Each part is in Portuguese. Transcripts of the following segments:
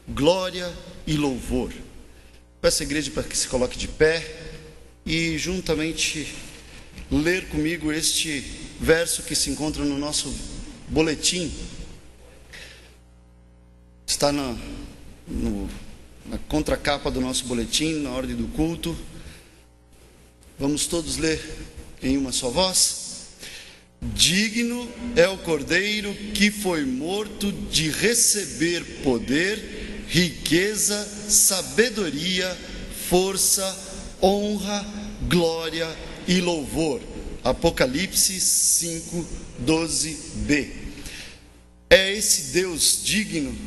glória e louvor. Peço à igreja para que se coloque de pé e juntamente ler comigo este verso que se encontra no nosso boletim. Está na contracapa do nosso boletim, na ordem do culto. Vamos todos ler em uma só voz. Digno é o Cordeiro que foi morto de receber poder, riqueza, sabedoria, força, honra, glória e louvor. Apocalipse 5:12b. É esse Deus digno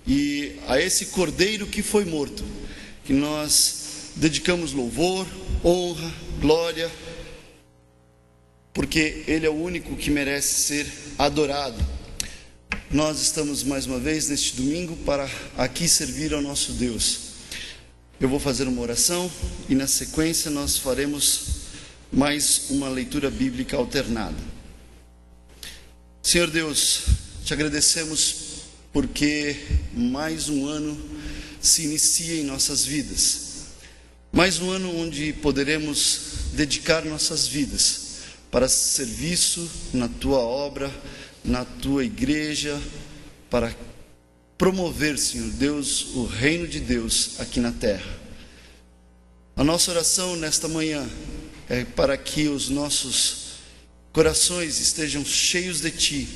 e a esse Cordeiro que foi morto que nós dedicamos louvor, honra, glória, porque Ele é o único que merece ser adorado. Nós estamos mais uma vez neste domingo para aqui servir ao nosso Deus. Eu vou fazer uma oração e na sequência nós faremos mais uma leitura bíblica alternada. Senhor Deus, te agradecemos porque mais um ano se inicia em nossas vidas. Mais um ano onde poderemos dedicar nossas vidas para serviço na Tua obra, na Tua igreja, para promover, Senhor Deus, o reino de Deus aqui na terra. A nossa oração nesta manhã é para que os nossos corações estejam cheios de Ti.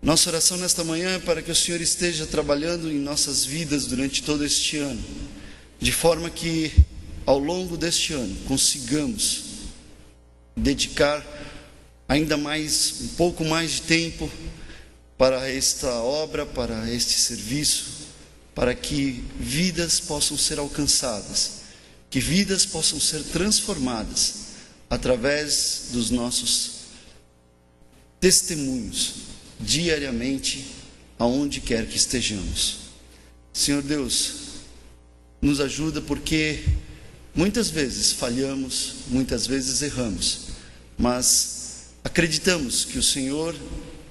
Nossa oração nesta manhã é para que o Senhor esteja trabalhando em nossas vidas durante todo este ano, de forma que ao longo deste ano consigamos dedicar ainda mais, um pouco mais de tempo para esta obra, para este serviço, para que vidas possam ser alcançadas, que vidas possam ser transformadas através dos nossos testemunhos, diariamente, aonde quer que estejamos. Senhor Deus, nos ajuda porque muitas vezes falhamos, muitas vezes erramos, mas acreditamos que o Senhor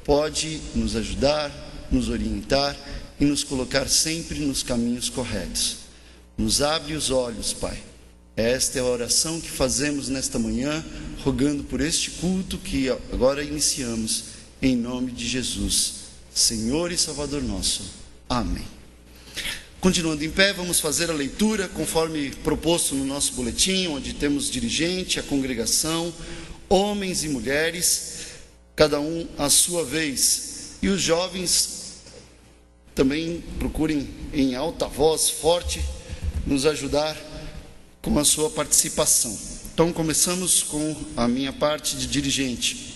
pode nos ajudar, nos orientar e nos colocar sempre nos caminhos corretos. Nos abre os olhos, Pai. Esta é a oração que fazemos nesta manhã, rogando por este culto que agora iniciamos, em nome de Jesus, Senhor e Salvador nosso. Amém. Continuando em pé, vamos fazer a leitura conforme proposto no nosso boletim, onde temos dirigente, a congregação, homens e mulheres, cada um à sua vez. E os jovens também procurem em alta voz, forte, nos ajudar com a sua participação. Então começamos com a minha parte de dirigente.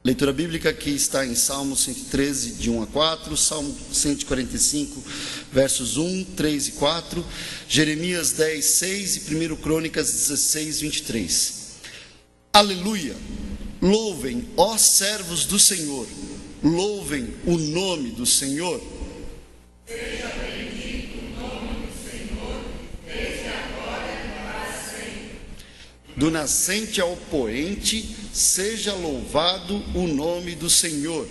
Leitura bíblica que está em Salmo 113, de 1 a 4, Salmo 145, versos 1, 3 e 4, Jeremias 10, 6 e 1 Crônicas 16, 23. Aleluia! Louvem, ó servos do Senhor, louvem o nome do Senhor. Seja bendito o nome do Senhor, desde agora e para sempre. Do nascente ao poente, seja louvado o nome do Senhor.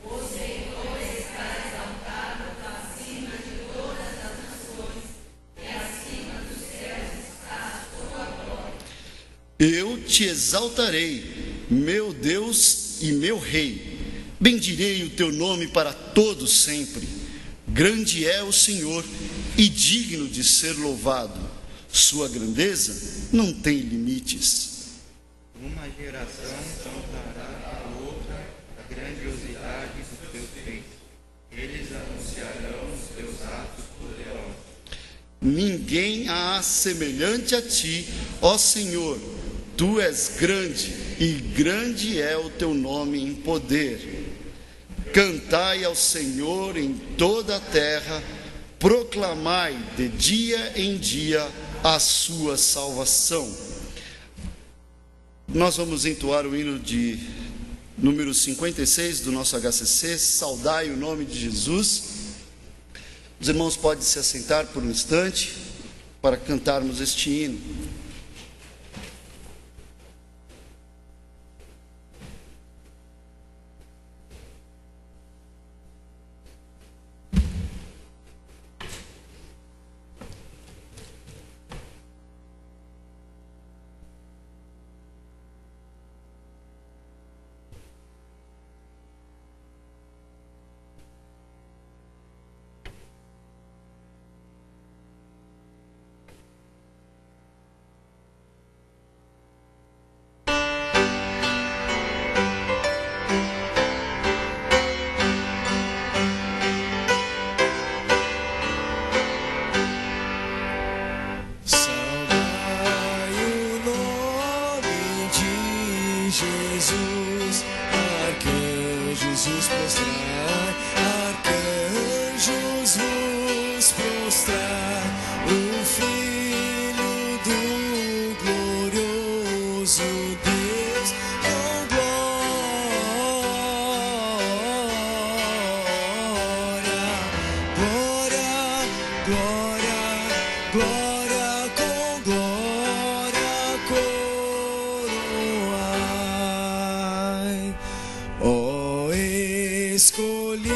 O Senhor está exaltado acima de todas as nações, e acima dos céus está a sua glória. Eu te exaltarei, meu Deus e meu Rei. Bendirei o teu nome para todo sempre. Grande é o Senhor e digno de ser louvado. Sua grandeza não tem limites. Uma geração contará a outra a grandiosidade dos teus feitos. Eles anunciarão os teus atos poderosos. Ninguém há semelhante a ti, ó Senhor. Tu és grande e grande é o teu nome em poder. Cantai ao Senhor em toda a terra, proclamai de dia em dia a sua salvação. Nós vamos entoar o hino de número 56 do nosso HCC, Saudai o nome de Jesus. Os irmãos podem se assentar por um instante para cantarmos este hino. glória, glória com glória coroai. Ó escolhida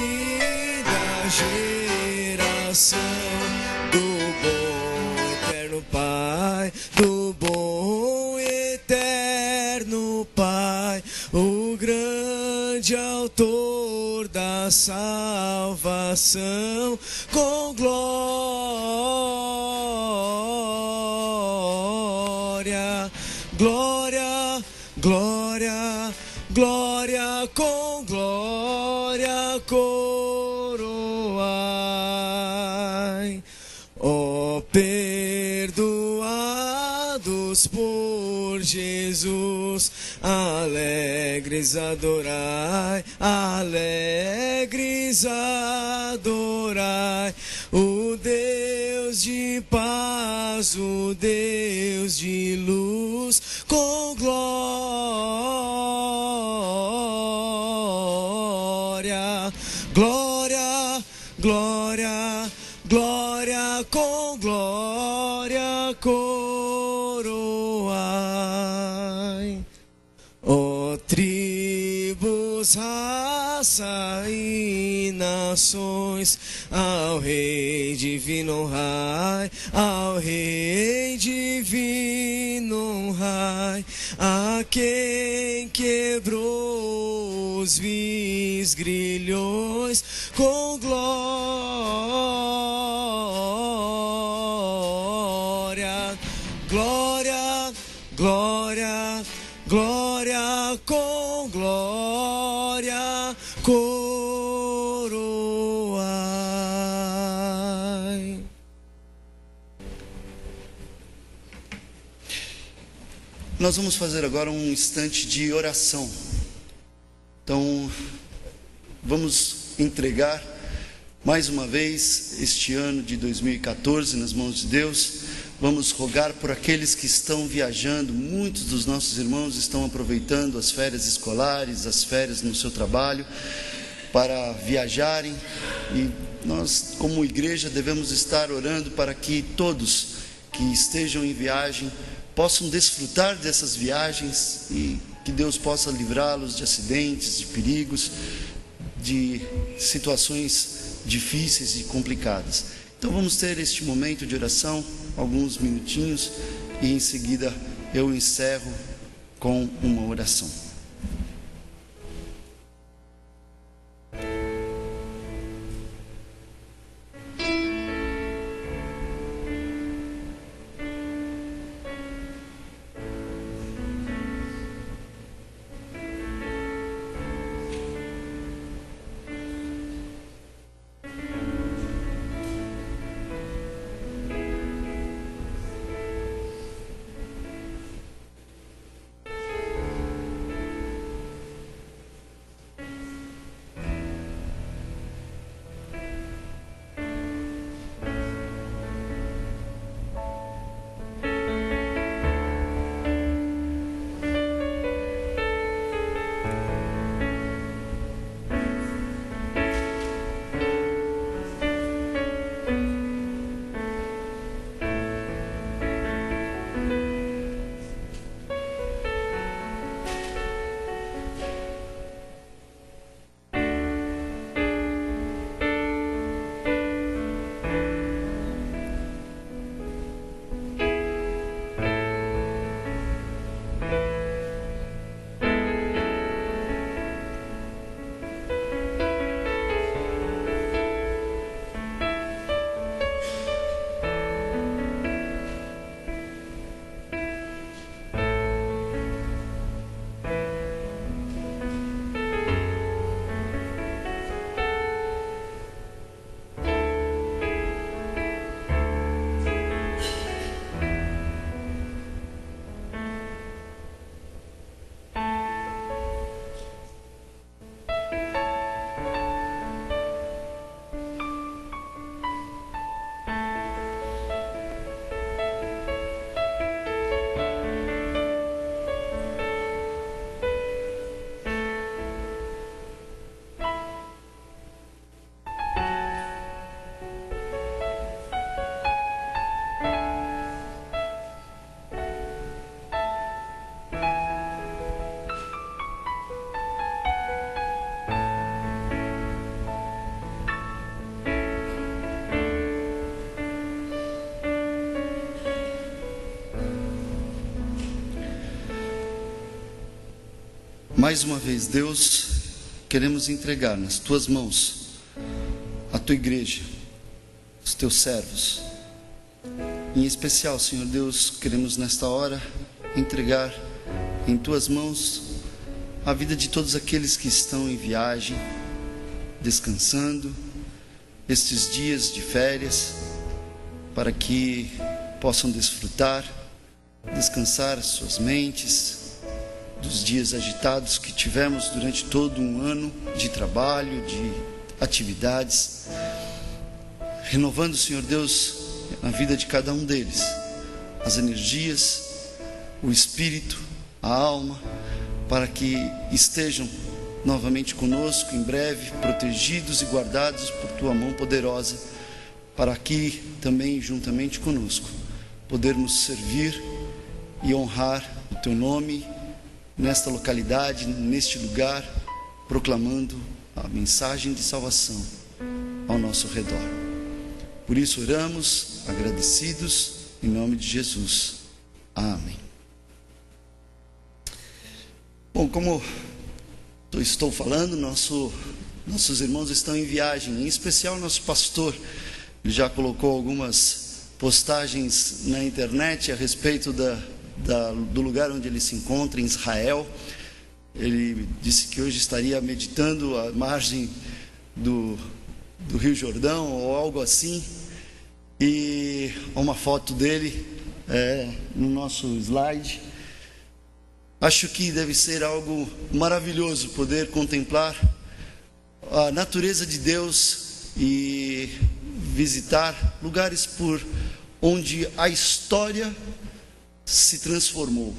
geração do bom eterno Pai, do bom eterno Pai, o grande autor da salvação, com glória, glória, glória, glória com glória coroai. Ó perdoados por Jesus, alegres adorai, alegres adorai o Deus de paz, o Deus de luz, com glória, glória, glória, glória com glória coroai. Ó tribos, raça e nações, ao Rei divino honrai, ao Rei divino honrai, a quem quebrou os vis grilhões, com glória, glória, glória, glória com glória coroai. Nós vamos fazer agora um instante de oração. Então, vamos entregar mais uma vez este ano de 2014 nas mãos de Deus. Vamos rogar por aqueles que estão viajando. Muitos dos nossos irmãos estão aproveitando as férias escolares, as férias no seu trabalho, para viajarem. E nós, como igreja, devemos estar orando para que todos que estejam em viagem possam desfrutar dessas viagens e que Deus possa livrá-los de acidentes, de perigos, de situações difíceis e complicadas. Então vamos ter este momento de oração, alguns minutinhos, e em seguida eu encerro com uma oração. Mais uma vez, Deus, queremos entregar nas Tuas mãos a Tua igreja, os Teus servos. Em especial, Senhor Deus, queremos nesta hora entregar em Tuas mãos a vida de todos aqueles que estão em viagem, descansando, estes dias de férias, para que possam desfrutar, descansar suas mentes dos dias agitados que tivemos durante todo um ano de trabalho, de atividades, renovando, Senhor Deus, na vida de cada um deles, as energias, o espírito, a alma, para que estejam novamente conosco em breve, protegidos e guardados por Tua mão poderosa, para aqui também, juntamente conosco, podermos servir e honrar o Teu nome nesta localidade, neste lugar, proclamando a mensagem de salvação ao nosso redor. Por isso oramos, agradecidos, em nome de Jesus. Amém. Bom, como eu estou falando, nossos irmãos estão em viagem, em especial nosso pastor. Ele já colocou algumas postagens na internet a respeito do lugar onde ele se encontra, em Israel. Ele disse que hoje estaria meditando à margem do Rio Jordão ou algo assim. E uma foto dele no nosso slide. Acho que deve ser algo maravilhoso poder contemplar a natureza de Deus e visitar lugares por onde a história se transformou,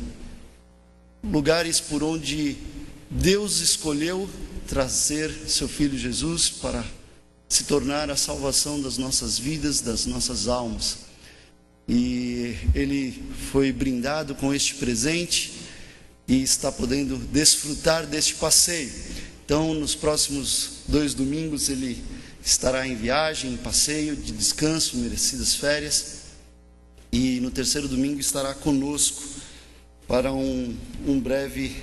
lugares por onde Deus escolheu trazer seu Filho Jesus para se tornar a salvação das nossas vidas, das nossas almas. E ele foi brindado com este presente e está podendo desfrutar deste passeio. Então, nos próximos 2 domingos ele estará em viagem, em passeio de descanso, merecidas férias. E no 3º domingo estará conosco para um breve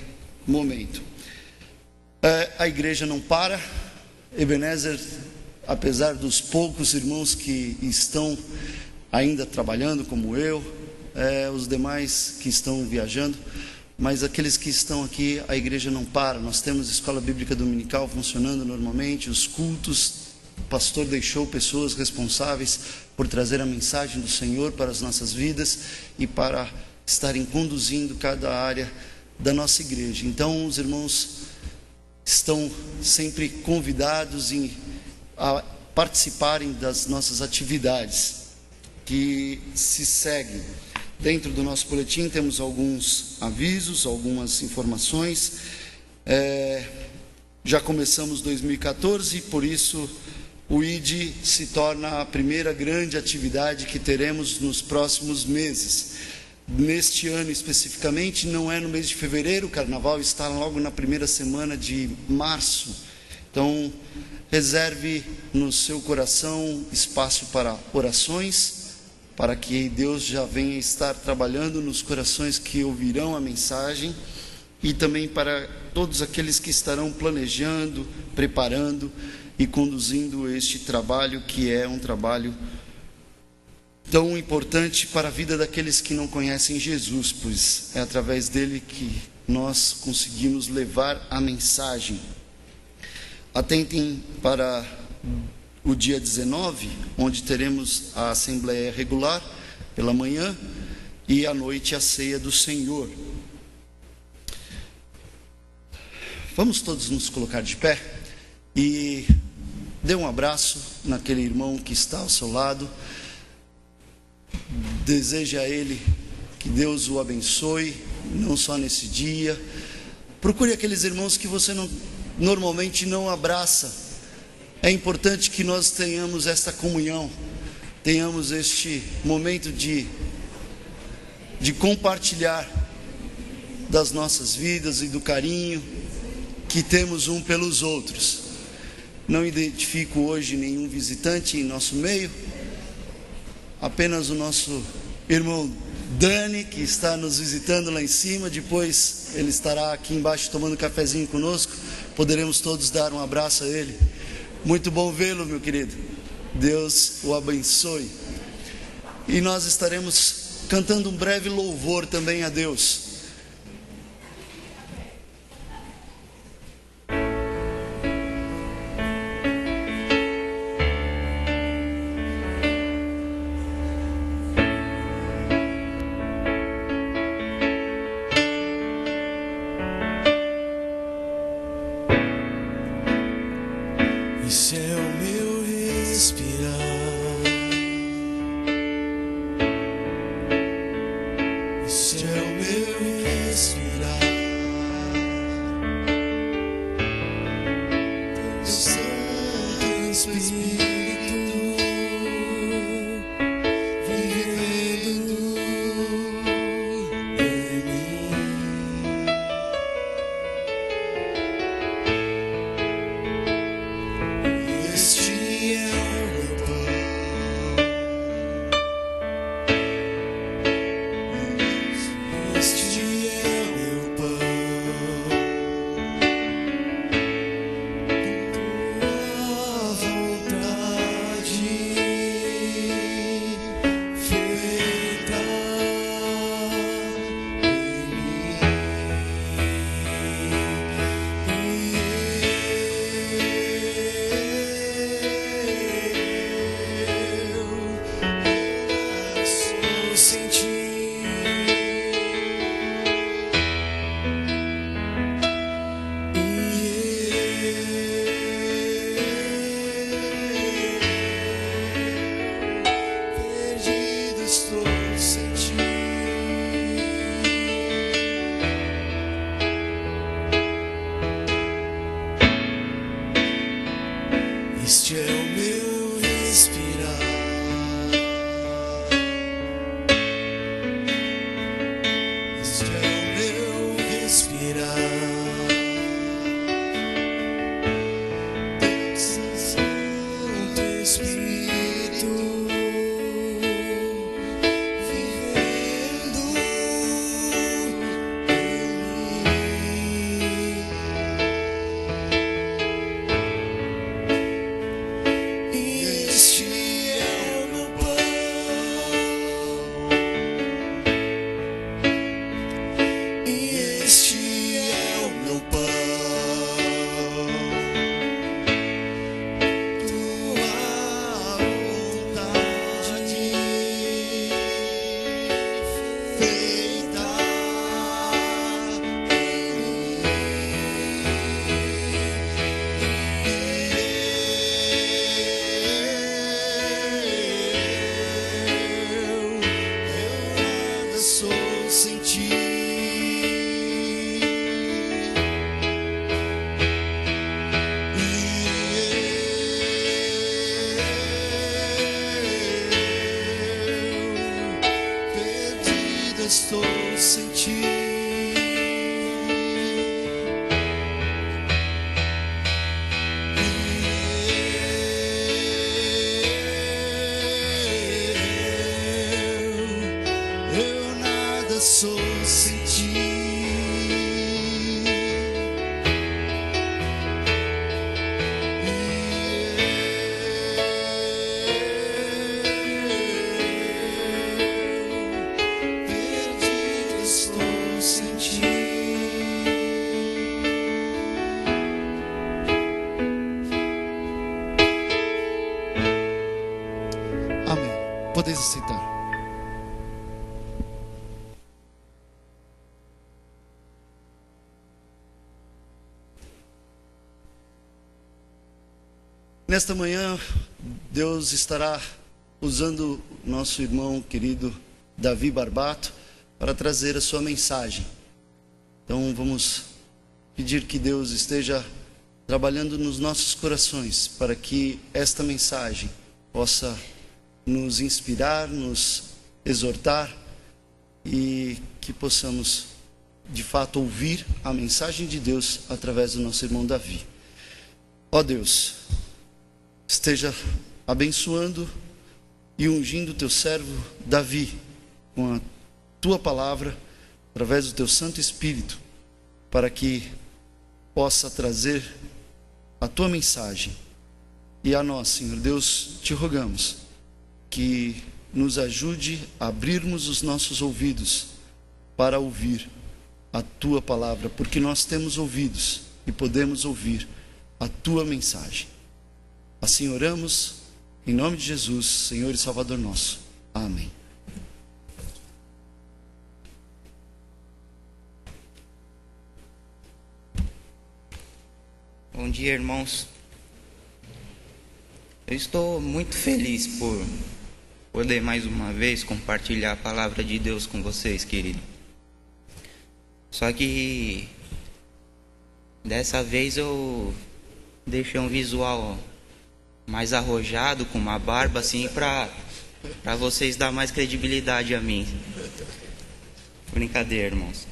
momento. A igreja não para. Ebenezer, apesar dos poucos irmãos que estão ainda trabalhando, como eu, os demais que estão viajando, mas aqueles que estão aqui, a igreja não para. Nós temos escola bíblica dominical funcionando normalmente, os cultos. O pastor deixou pessoas responsáveis por trazer a mensagem do Senhor para as nossas vidas e para estarem conduzindo cada área da nossa igreja. Então, os irmãos estão sempre convidados a participarem das nossas atividades que se seguem. Dentro do nosso boletim temos alguns avisos, algumas informações. Já começamos 2014, por isso o ID se torna a primeira grande atividade que teremos nos próximos meses. Neste ano especificamente, não é no mês de fevereiro, o carnaval está logo na primeira semana de março. Então, reserve no seu coração espaço para orações, para que Deus já venha estar trabalhando nos corações que ouvirão a mensagem, e também para todos aqueles que estarão planejando, preparando e conduzindo este trabalho, que é um trabalho tão importante para a vida daqueles que não conhecem Jesus, pois é através dele que nós conseguimos levar a mensagem. Atentem para o dia 19, onde teremos a Assembleia Regular pela manhã e à noite a Ceia do Senhor. Vamos todos nos colocar de pé e dê um abraço naquele irmão que está ao seu lado. Deseje a ele que Deus o abençoe, não só nesse dia. Procure aqueles irmãos que você normalmente não abraça. É importante que nós tenhamos esta comunhão, tenhamos este momento de compartilhar das nossas vidas e do carinho que temos um pelos outros. Não identifico hoje nenhum visitante em nosso meio, apenas o nosso irmão Dani, que está nos visitando lá em cima. Depois ele estará aqui embaixo tomando um cafezinho conosco. Poderemos todos dar um abraço a ele. Muito bom vê-lo, meu querido. Deus o abençoe. E nós estaremos cantando um breve louvor também a Deus. Esse é o meu respirar, esse é o meu respirar. Teu Santo Espírito vivendo em mim. Este é o meu pão, este é o meu pão, tua vontade feita eu senti. Perdido estou sem ti. Este é o meu respirar, este é o meu respirar. Teu Santo Espírito vivendo em mim. E este é o meu pão, e este é o meu pão, tua vontade feita eu nada sou sem ti. Perdido estou sem ti. Eu nada sou sem ti. Perdido estou sem ti. Amém. Podeis aceitar. Nesta manhã, Deus estará usando nosso irmão querido Davi Barbato para trazer a sua mensagem. Então vamos pedir que Deus esteja trabalhando nos nossos corações para que esta mensagem possa nos inspirar, nos exortar e que possamos de fato ouvir a mensagem de Deus através do nosso irmão Davi. Ó Deus, esteja abençoando e ungindo o teu servo Davi com a tua palavra, através do teu Santo Espírito, para que possa trazer a tua mensagem. E a nós, Senhor Deus, te rogamos que nos ajude a abrirmos os nossos ouvidos para ouvir a tua palavra, porque nós temos ouvidos e podemos ouvir a tua mensagem. Assim oramos, em nome de Jesus, Senhor e Salvador nosso. Amém. Bom dia, irmãos. Eu estou muito feliz por poder mais uma vez compartilhar a palavra de Deus com vocês, querido. Só que dessa vez eu deixei um visual mais arrojado, com uma barba assim, para vocês dar mais credibilidade a mim. Brincadeira, irmãos.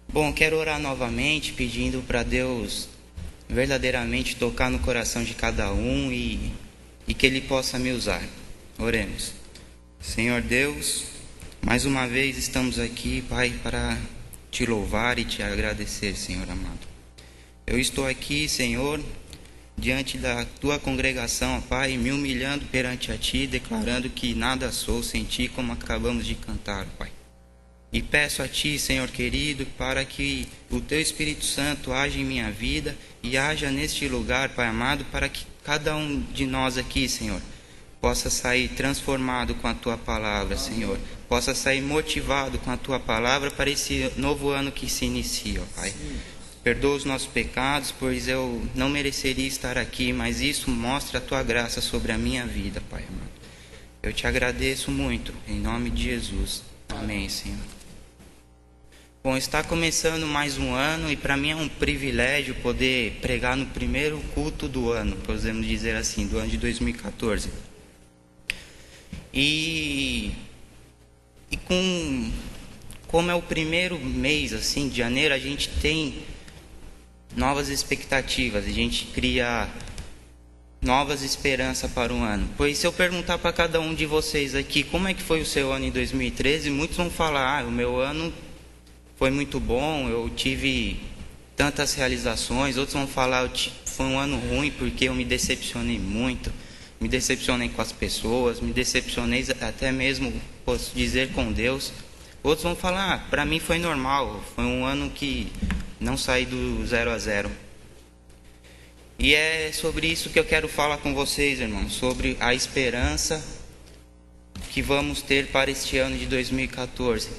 Bom, quero orar novamente, pedindo para Deus verdadeiramente tocar no coração de cada um e que Ele possa me usar. Oremos. Senhor Deus, mais uma vez estamos aqui, Pai, para te louvar e te agradecer, Senhor amado. Eu estou aqui, Senhor, diante da tua congregação, Pai, me humilhando perante a ti, declarando que nada sou sem ti, como acabamos de cantar, Pai. E peço a ti, Senhor querido, para que o teu Espírito Santo haja em minha vida e haja neste lugar, Pai amado, para que cada um de nós aqui, Senhor, possa sair transformado com a tua palavra, Senhor. Possa sair motivado com a tua palavra para esse novo ano que se inicia, ó Pai. Perdoa os nossos pecados, pois eu não mereceria estar aqui, mas isso mostra a tua graça sobre a minha vida, Pai amado. Eu te agradeço muito, em nome de Jesus. Amém, Senhor. Bom, está começando mais um ano e para mim é um privilégio poder pregar no primeiro culto do ano, podemos dizer assim, do ano de 2014. E como é o primeiro mês assim de janeiro, a gente tem novas expectativas, a gente cria novas esperanças para o ano. Pois se eu perguntar para cada um de vocês aqui como é que foi o seu ano em 2013, muitos vão falar: o meu ano foi muito bom, eu tive tantas realizações. Outros vão falar: foi um ano ruim porque eu me decepcionei muito, me decepcionei com as pessoas, me decepcionei até mesmo, posso dizer, com Deus. Outros vão falar: para mim foi normal, foi um ano que não saí do 0 a 0. E é sobre isso que eu quero falar com vocês, irmãos, sobre a esperança que vamos ter para este ano de 2014.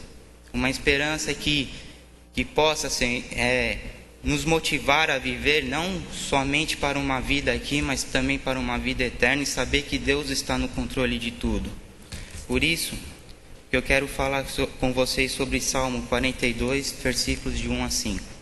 Uma esperança que possa nos motivar a viver não somente para uma vida aqui, mas também para uma vida eterna, e saber que Deus está no controle de tudo. Por isso que eu quero falar com vocês sobre Salmo 42, versículos de 1 a 5.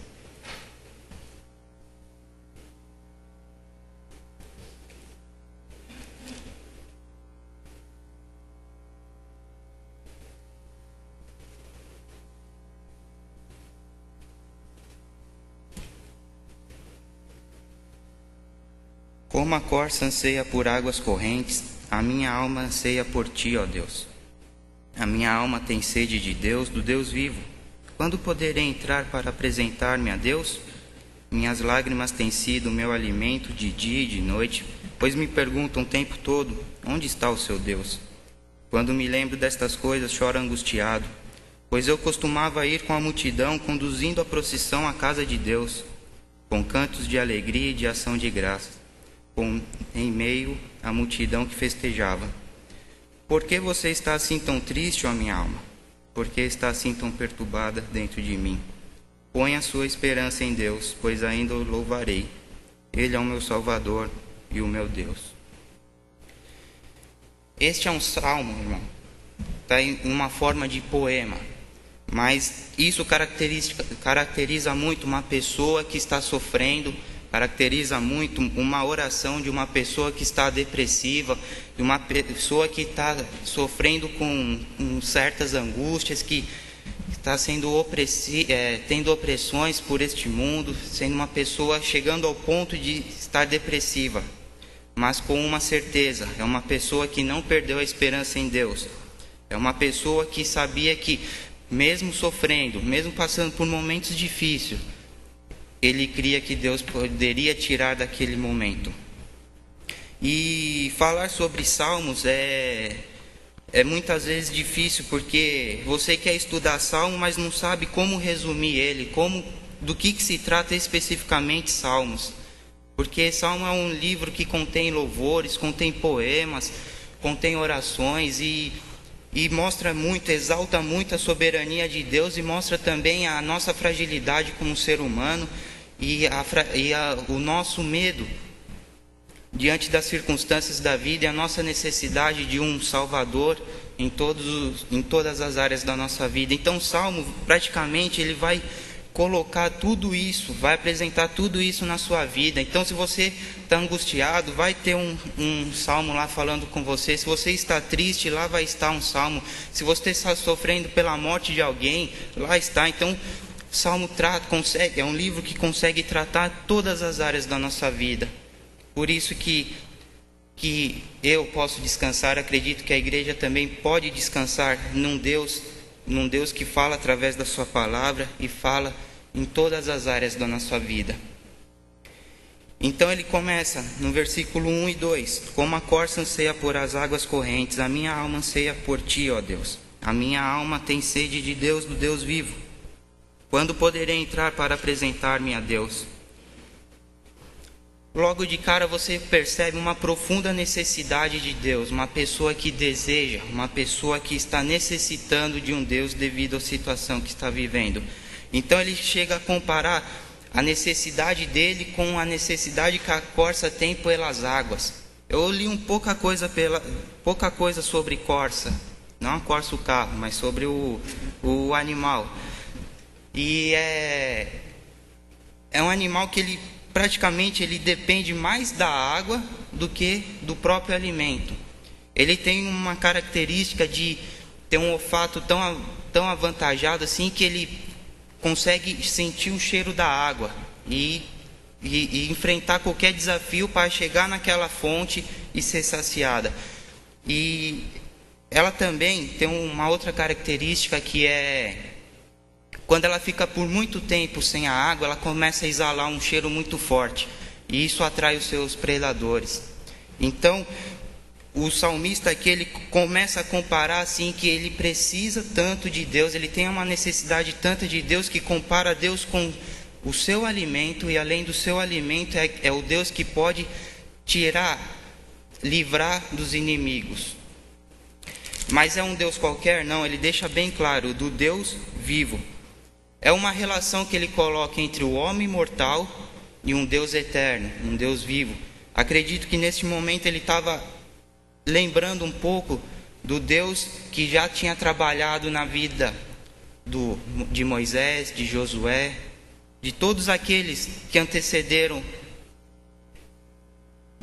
Como a corça anseia por águas correntes, a minha alma anseia por ti, ó Deus. A minha alma tem sede de Deus, do Deus vivo. Quando poderei entrar para apresentar-me a Deus? Minhas lágrimas têm sido o meu alimento de dia e de noite, pois me perguntam o tempo todo: onde está o seu Deus? Quando me lembro destas coisas, choro angustiado, pois eu costumava ir com a multidão, conduzindo a procissão à casa de Deus, com cantos de alegria e de ação de graças, em meio à multidão que festejava. Por que você está assim tão triste, ó minha alma? Por que está assim tão perturbada dentro de mim? Põe a sua esperança em Deus, pois ainda o louvarei. Ele é o meu Salvador e o meu Deus. Este é um salmo, irmão. Está em uma forma de poema. Mas isso caracteriza muito uma pessoa que está sofrendo, caracteriza muito uma oração de uma pessoa que está depressiva, de uma pessoa que está sofrendo com certas angústias, que está sendo tendo opressões por este mundo, sendo uma pessoa chegando ao ponto de estar depressiva, mas com uma certeza: é uma pessoa que não perdeu a esperança em Deus, é É uma pessoa que sabia que, mesmo sofrendo, mesmo passando por momentos difíceis, ele cria que Deus poderia tirar daquele momento. E falar sobre salmos é muitas vezes difícil, porque você quer estudar salmo, mas não sabe como resumir ele, do que se trata especificamente salmos. Porque salmo é um livro que contém louvores, contém poemas, contém orações e mostra muito, exalta muito a soberania de Deus, e mostra também a nossa fragilidade como ser humano e o nosso medo diante das circunstâncias da vida e a nossa necessidade de um Salvador em todas as áreas da nossa vida. Então o Salmo, praticamente, ele vai colocar tudo isso, vai apresentar tudo isso na sua vida. Então, se você está angustiado, vai ter um salmo lá falando com você. Se você está triste, lá vai estar um salmo. Se você está sofrendo pela morte de alguém, lá está. Então, o salmo é um livro que consegue tratar todas as áreas da nossa vida. Por isso que eu posso descansar, acredito que a igreja também pode descansar num Deus que fala através da sua palavra e fala em todas as áreas da nossa vida. Então ele começa no versículo 1 e 2: Como a corça anseia por as águas correntes, a minha alma anseia por ti, ó Deus. A minha alma tem sede de Deus, do Deus vivo. Quando poderei entrar para apresentar-me a Deus? Logo de cara você percebe uma profunda necessidade de Deus, uma pessoa que deseja, uma pessoa que está necessitando de um Deus devido à situação que está vivendo. Então ele chega a comparar a necessidade dele com a necessidade que a corça tem pelas águas. Eu li pouca coisa sobre corça, não a corça o carro, mas sobre o animal. E é um animal que ele praticamente ele depende mais da água do que do próprio alimento. Ele tem uma característica de ter um olfato tão avantajado assim, que ele consegue sentir o cheiro da água e enfrentar qualquer desafio para chegar naquela fonte e ser saciada. E ela também tem uma outra característica, que é quando ela fica por muito tempo sem a água, ela começa a exalar um cheiro muito forte, e isso atrai os seus predadores. Então, o salmista aqui, ele começa a comparar assim, que ele precisa tanto de Deus, ele tem uma necessidade tanta de Deus, que compara Deus com o seu alimento, e além do seu alimento, é o Deus que pode livrar dos inimigos. Mas é um Deus qualquer? Não, ele deixa bem claro, do Deus vivo. É uma relação que ele coloca entre o homem mortal e um Deus eterno, um Deus vivo. Acredito que neste momento ele estava lembrando um pouco do Deus que já tinha trabalhado na vida de Moisés, de Josué, de todos aqueles que antecederam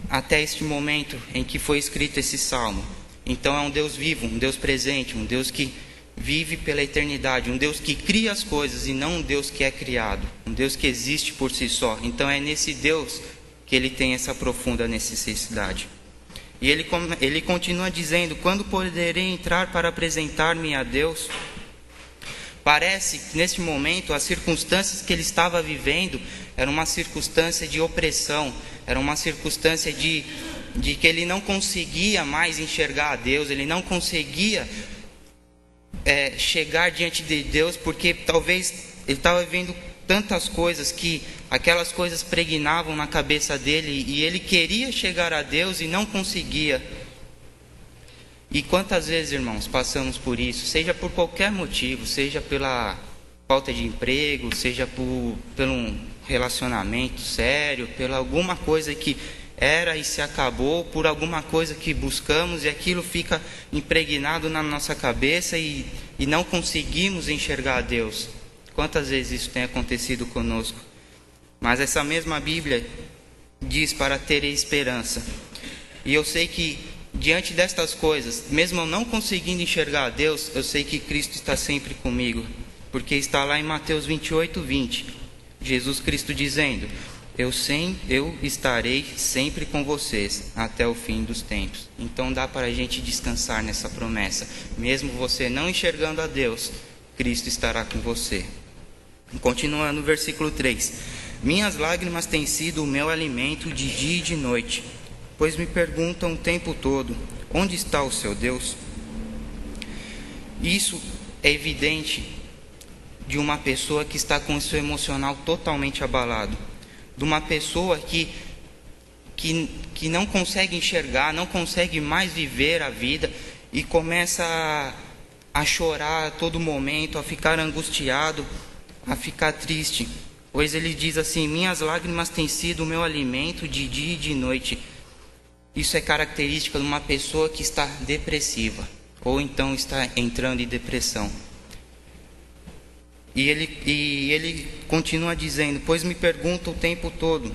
até este momento em que foi escrito esse salmo. Então é um Deus vivo, um Deus presente, um Deus que vive pela eternidade, um Deus que cria as coisas e não um Deus que é criado, um Deus que existe por si só. Então é nesse Deus que ele tem essa profunda necessidade. E ele continua dizendo: quando poderei entrar para apresentar-me a Deus? Parece que neste momento as circunstâncias que ele estava vivendo era uma circunstância de opressão, era uma circunstância de que ele não conseguia mais enxergar a Deus, ele não conseguia chegar diante de Deus, porque talvez ele estava vivendo tantas coisas que aquelas coisas pregnavam na cabeça dele, e ele queria chegar a Deus e não conseguia. E quantas vezes, irmãos, passamos por isso, seja por qualquer motivo, seja pela falta de emprego, seja por um relacionamento sério, pela alguma coisa que era e se acabou, por alguma coisa que buscamos e aquilo fica impregnado na nossa cabeça e não conseguimos enxergar a Deus. Quantas vezes isso tem acontecido conosco? Mas essa mesma Bíblia diz para ter esperança. E eu sei que diante destas coisas, mesmo eu não conseguindo enxergar a Deus, eu sei que Cristo está sempre comigo, porque está lá em Mateus 28:20, Jesus Cristo dizendo: eu estarei sempre com vocês até o fim dos tempos. Então dá para a gente descansar nessa promessa. Mesmo você não enxergando a Deus, Cristo estará com você. Continuando no versículo 3. Minhas lágrimas têm sido o meu alimento de dia e de noite, pois me perguntam o tempo todo, onde está o seu Deus? Isso é evidente de uma pessoa que está com o seu emocional totalmente abalado, de uma pessoa que não consegue enxergar, não consegue mais viver a vida e começa a chorar a todo momento, a ficar angustiado, a ficar triste. Pois ele diz assim: minhas lágrimas têm sido o meu alimento de dia e de noite. Isso é característica de uma pessoa que está depressiva, ou então está entrando em depressão. E ele continua dizendo: pois me pergunta o tempo todo,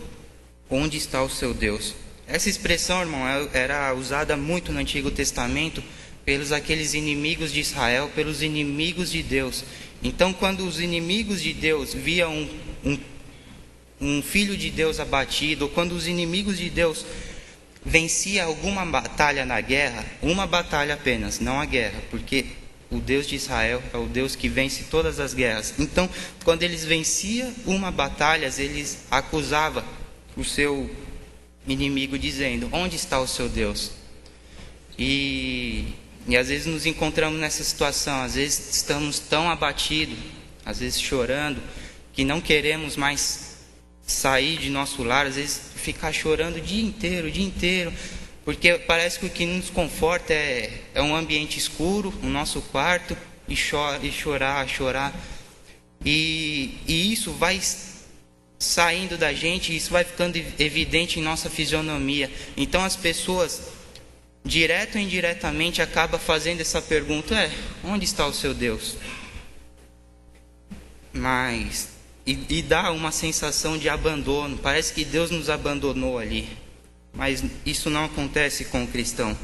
onde está o seu Deus? Essa expressão, irmão, era usada muito no Antigo Testamento pelos aqueles inimigos de Israel, pelos inimigos de Deus. Então, quando os inimigos de Deus viam um filho de Deus abatido, ou quando os inimigos de Deus vencia alguma batalha na guerra, uma batalha apenas, não a guerra, porque o Deus de Israel é o Deus que vence todas as guerras. Então, quando eles venciam uma batalha, eles acusavam o seu inimigo dizendo: onde está o seu Deus? E às vezes nos encontramos nessa situação, às vezes estamos tão abatidos, às vezes chorando, que não queremos mais sair de nosso lar, às vezes ficar chorando o dia inteiro, porque parece que o que nos conforta é um ambiente escuro, o nosso quarto, e chorar. E isso vai saindo da gente, isso vai ficando evidente em nossa fisionomia. Então as pessoas, direto ou indiretamente, acabam fazendo essa pergunta: onde está o seu Deus? E dá uma sensação de abandono, parece que Deus nos abandonou ali. Mas isso não acontece com o cristão,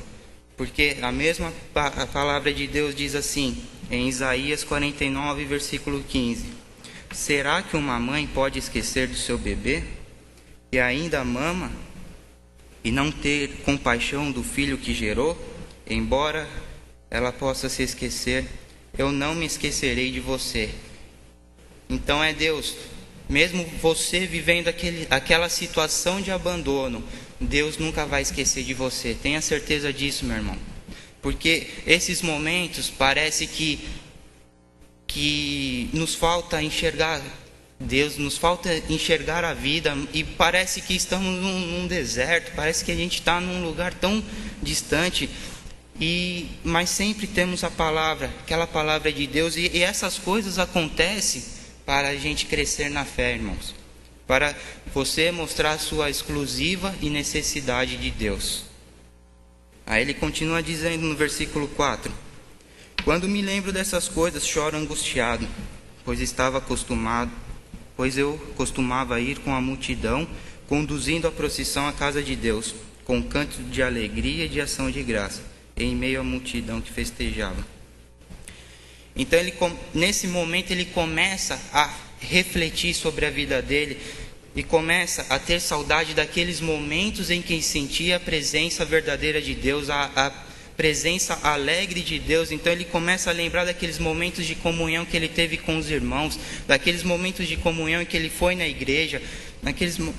porque a mesma palavra de Deus diz assim, em Isaías 49, versículo 15: será que uma mãe pode esquecer do seu bebê, e ainda mama, e não ter compaixão do filho que gerou? Embora ela possa se esquecer, eu não me esquecerei de você. Então é Deus, mesmo você vivendo aquela situação de abandono, Deus nunca vai esquecer de você. Tenha certeza disso, meu irmão. Porque esses momentos parece que nos falta enxergar Deus, nos falta enxergar a vida, e parece que estamos num deserto, parece que a gente está num lugar tão distante, mas sempre temos a palavra, aquela palavra de Deus, e essas coisas acontecem para a gente crescer na fé, irmãos, para você mostrar sua exclusiva e necessidade de Deus. Aí ele continua dizendo no versículo 4: quando me lembro dessas coisas, choro angustiado, pois eu costumava ir com a multidão, conduzindo a procissão à casa de Deus, com canto de alegria e de ação de graça, em meio à multidão que festejava. Então, nesse momento, ele começa a refletir sobre a vida dele e começa a ter saudade daqueles momentos em que sentia a presença verdadeira de Deus, a presença alegre de Deus. Então ele começa a lembrar daqueles momentos de comunhão que ele teve com os irmãos, daqueles momentos de comunhão em que ele foi na igreja,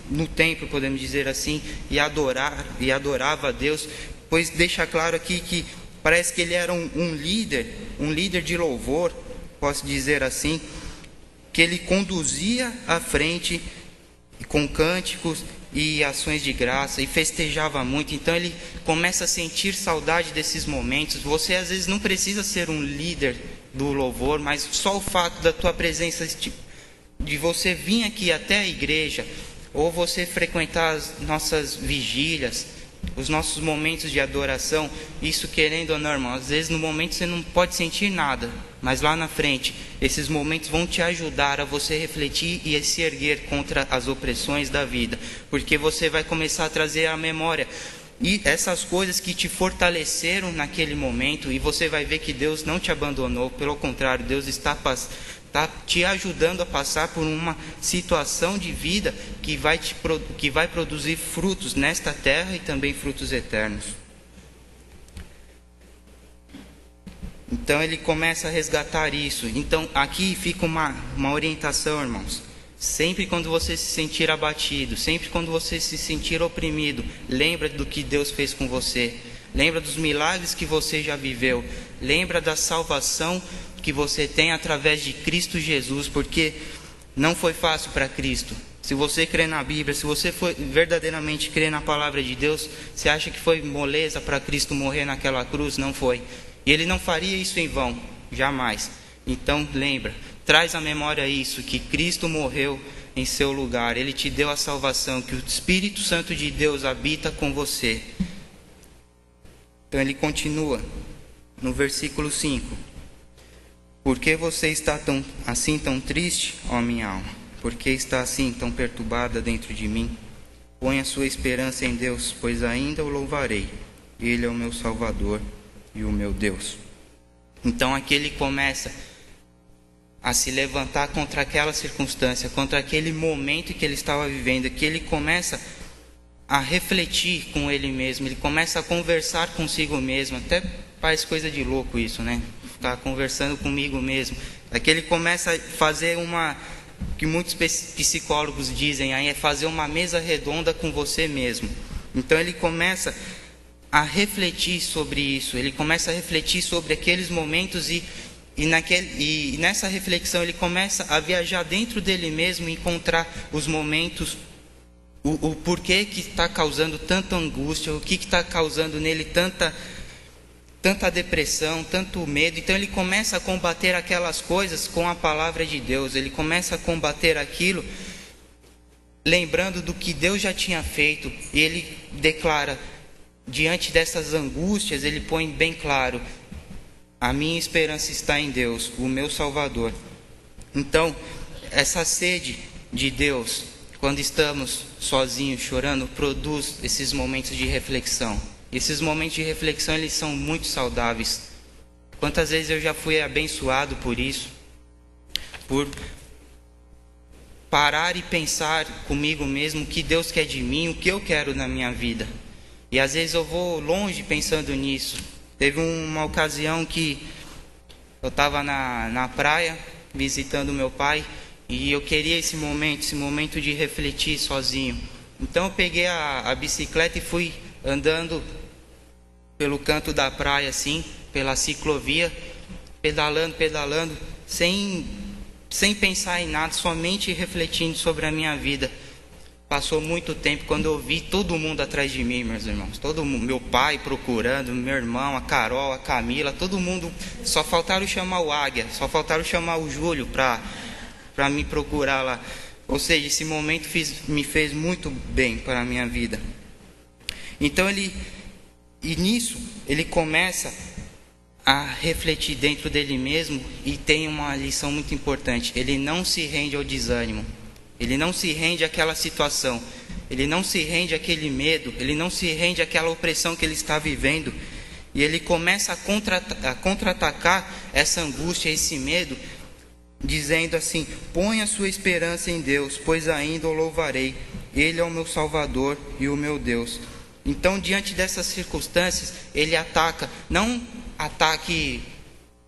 no templo, podemos dizer assim, e adorava a Deus. Pois deixa claro aqui que parece que ele era um líder de louvor, posso dizer assim, que ele conduzia à frente com cânticos e ações de graça, e festejava muito. Então ele começa a sentir saudade desses momentos. Você às vezes não precisa ser um líder do louvor, mas só o fato da tua presença, de você vir aqui até a igreja, ou você frequentar as nossas vigílias, os nossos momentos de adoração, isso, querendo ou não, irmão, às vezes no momento você não pode sentir nada, mas lá na frente, esses momentos vão te ajudar a você refletir e a se erguer contra as opressões da vida, porque você vai começar a trazer à memória e essas coisas que te fortaleceram naquele momento, e você vai ver que Deus não te abandonou, pelo contrário, Deus está está te ajudando a passar por uma situação de vida que vai produzir frutos nesta terra e também frutos eternos. Então ele começa a resgatar isso. Então aqui fica uma orientação, irmãos. Sempre quando você se sentir abatido, sempre quando você se sentir oprimido, lembra do que Deus fez com você. Lembra dos milagres que você já viveu. Lembra da salvação que você tem através de Cristo Jesus, porque não foi fácil para Cristo. Se você crê na Bíblia, se você verdadeiramente crê na palavra de Deus, você acha que foi moleza para Cristo morrer naquela cruz? Não foi. E Ele não faria isso em vão, jamais. Então lembra, traz à memória isso, que Cristo morreu em seu lugar. Ele te deu a salvação, que o Espírito Santo de Deus habita com você. Então ele continua no versículo 5. Por que você está assim tão triste, ó minha alma? Por que está assim tão perturbada dentro de mim? Põe a sua esperança em Deus, pois ainda o louvarei. Ele é o meu Salvador e o meu Deus. Então aqui ele começa a se levantar contra aquela circunstância, contra aquele momento que ele estava vivendo, que ele começa a refletir com ele mesmo, ele começa a conversar consigo mesmo. Até parece coisa de louco isso, né? Ficar conversando comigo mesmo. Aqui ele começa a fazer que muitos psicólogos dizem aí, é fazer uma mesa redonda com você mesmo. Então ele começa a refletir sobre isso, ele começa a refletir sobre aqueles momentos e nessa reflexão ele começa a viajar dentro dele mesmo e encontrar os momentos, o porquê que está causando tanta angústia, o que está causando nele tanta depressão, tanto medo. Então ele começa a combater aquelas coisas com a palavra de Deus, ele começa a combater aquilo lembrando do que Deus já tinha feito, e ele declara, diante dessas angústias, ele põe bem claro: a minha esperança está em Deus, o meu Salvador. Então, essa sede de Deus, quando estamos sozinhos, chorando, produz esses momentos de reflexão. Esses momentos de reflexão, eles são muito saudáveis. Quantas vezes eu já fui abençoado por isso, por parar e pensar comigo mesmo o que Deus quer de mim, o que eu quero na minha vida. E às vezes eu vou longe pensando nisso. Teve uma ocasião que eu estava na praia visitando meu pai e eu queria esse momento de refletir sozinho. Então eu peguei a bicicleta e fui andando pelo canto da praia, assim, pela ciclovia, pedalando, sem pensar em nada, somente refletindo sobre a minha vida. Passou muito tempo, quando eu vi todo mundo atrás de mim, meus irmãos, todo mundo, meu pai procurando, meu irmão, a Carol, a Camila, todo mundo, só faltaram chamar o Águia, só faltaram chamar o Júlio para me procurar lá. Ou seja, esse momento me fez muito bem para a minha vida. Então nisso ele começa a refletir dentro dele mesmo, e tem uma lição muito importante: ele não se rende ao desânimo. Ele não se rende àquela situação, ele não se rende àquele medo, ele não se rende àquela opressão que ele está vivendo. E ele começa a contra-atacar essa angústia, esse medo, dizendo assim: põe a sua esperança em Deus, pois ainda o louvarei. Ele é o meu Salvador e o meu Deus. Então, diante dessas circunstâncias, ele ataca, não ataque,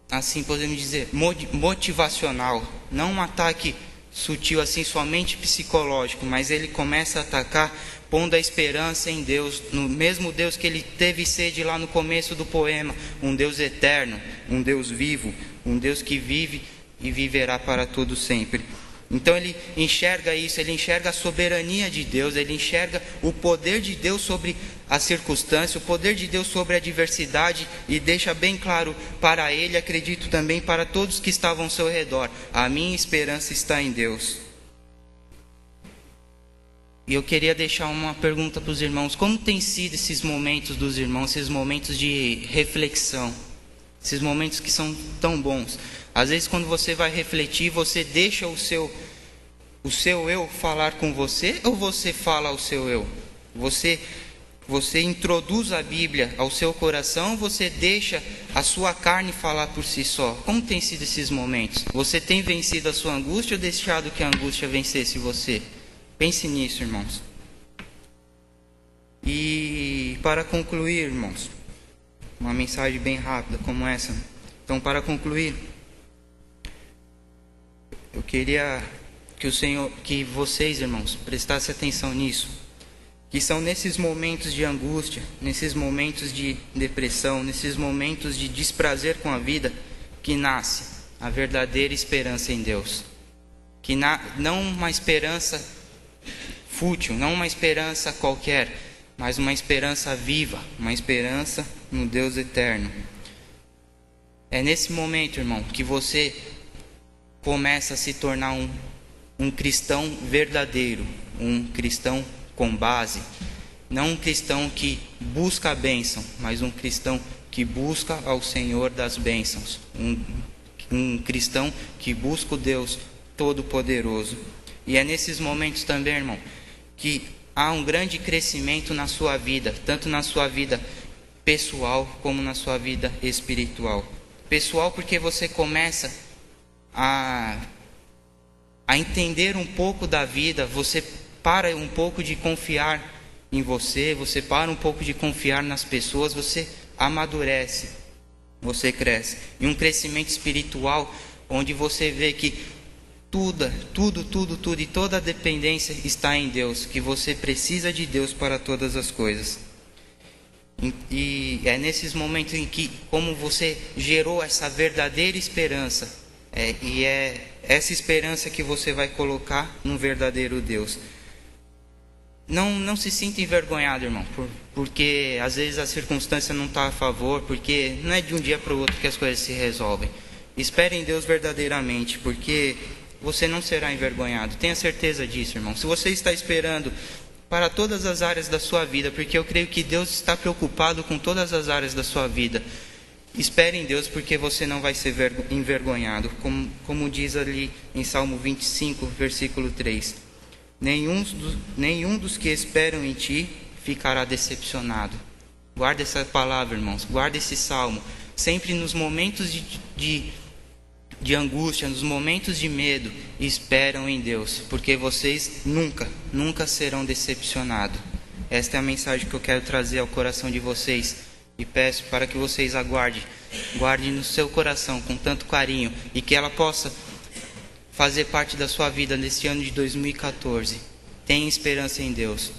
assim podemos dizer, motivacional, não um ataque sutil assim, somente psicológico, mas ele começa a atacar pondo a esperança em Deus, no mesmo Deus que ele teve sede lá no começo do poema, um Deus eterno, um Deus vivo, um Deus que vive e viverá para todo sempre. Então ele enxerga isso, ele enxerga a soberania de Deus, ele enxerga o poder de Deus sobre a circunstância, o poder de Deus sobre a adversidade, e deixa bem claro para ele, acredito também para todos que estavam ao seu redor: a minha esperança está em Deus. E eu queria deixar uma pergunta para os irmãos: como tem sido esses momentos dos irmãos, esses momentos de reflexão, esses momentos que são tão bons? Às vezes, quando você vai refletir, você deixa o seu eu falar com você, ou você fala ao seu eu? Você Você introduz a Bíblia ao seu coração ou você deixa a sua carne falar por si só? Como tem sido esses momentos? Você tem vencido a sua angústia ou deixado que a angústia vencesse você? Pense nisso, irmãos. E para concluir, irmãos, uma mensagem bem rápida como essa. Então, para concluir, eu queria que vocês, irmãos, prestassem atenção nisso. Que são nesses momentos de angústia, nesses momentos de depressão, nesses momentos de desprazer com a vida, que nasce a verdadeira esperança em Deus. Não uma esperança fútil, não uma esperança qualquer, mas uma esperança viva, uma esperança no Deus eterno. É nesse momento, irmão, que você começa a se tornar um cristão verdadeiro, um cristão com base, não um cristão que busca a bênção, mas um cristão que busca ao Senhor das bênçãos, um cristão que busca o Deus Todo-Poderoso. E é nesses momentos também, irmão, que há um grande crescimento na sua vida, tanto na sua vida pessoal como na sua vida espiritual. Pessoal, porque você começa a entender um pouco da vida, você para um pouco de confiar em você para um pouco de confiar nas pessoas, você amadurece, você cresce. E um crescimento espiritual, onde você vê que tudo e toda a dependência está em Deus, que você precisa de Deus para todas as coisas. E é nesses momentos em que, como você gerou essa verdadeira esperança, e é essa esperança que você vai colocar no verdadeiro Deus. Não se sinta envergonhado, irmão, porque às vezes a circunstância não está a favor, porque não é de um dia para o outro que as coisas se resolvem. Espere em Deus verdadeiramente, porque você não será envergonhado. Tenha certeza disso, irmão. Se você está esperando para todas as áreas da sua vida, porque eu creio que Deus está preocupado com todas as áreas da sua vida, espere em Deus, porque você não vai ser envergonhado, como diz ali em Salmo 25, versículo 3. Nenhum dos que esperam em ti ficará decepcionado. Guarda essa palavra, irmãos. Guarda esse salmo. Sempre nos momentos de angústia, nos momentos de medo, esperam em Deus, porque vocês nunca serão decepcionados. Esta é a mensagem que eu quero trazer ao coração de vocês. E peço para que vocês guardem no seu coração com tanto carinho, e que ela possa fazer parte da sua vida neste ano de 2014. Tenha esperança em Deus,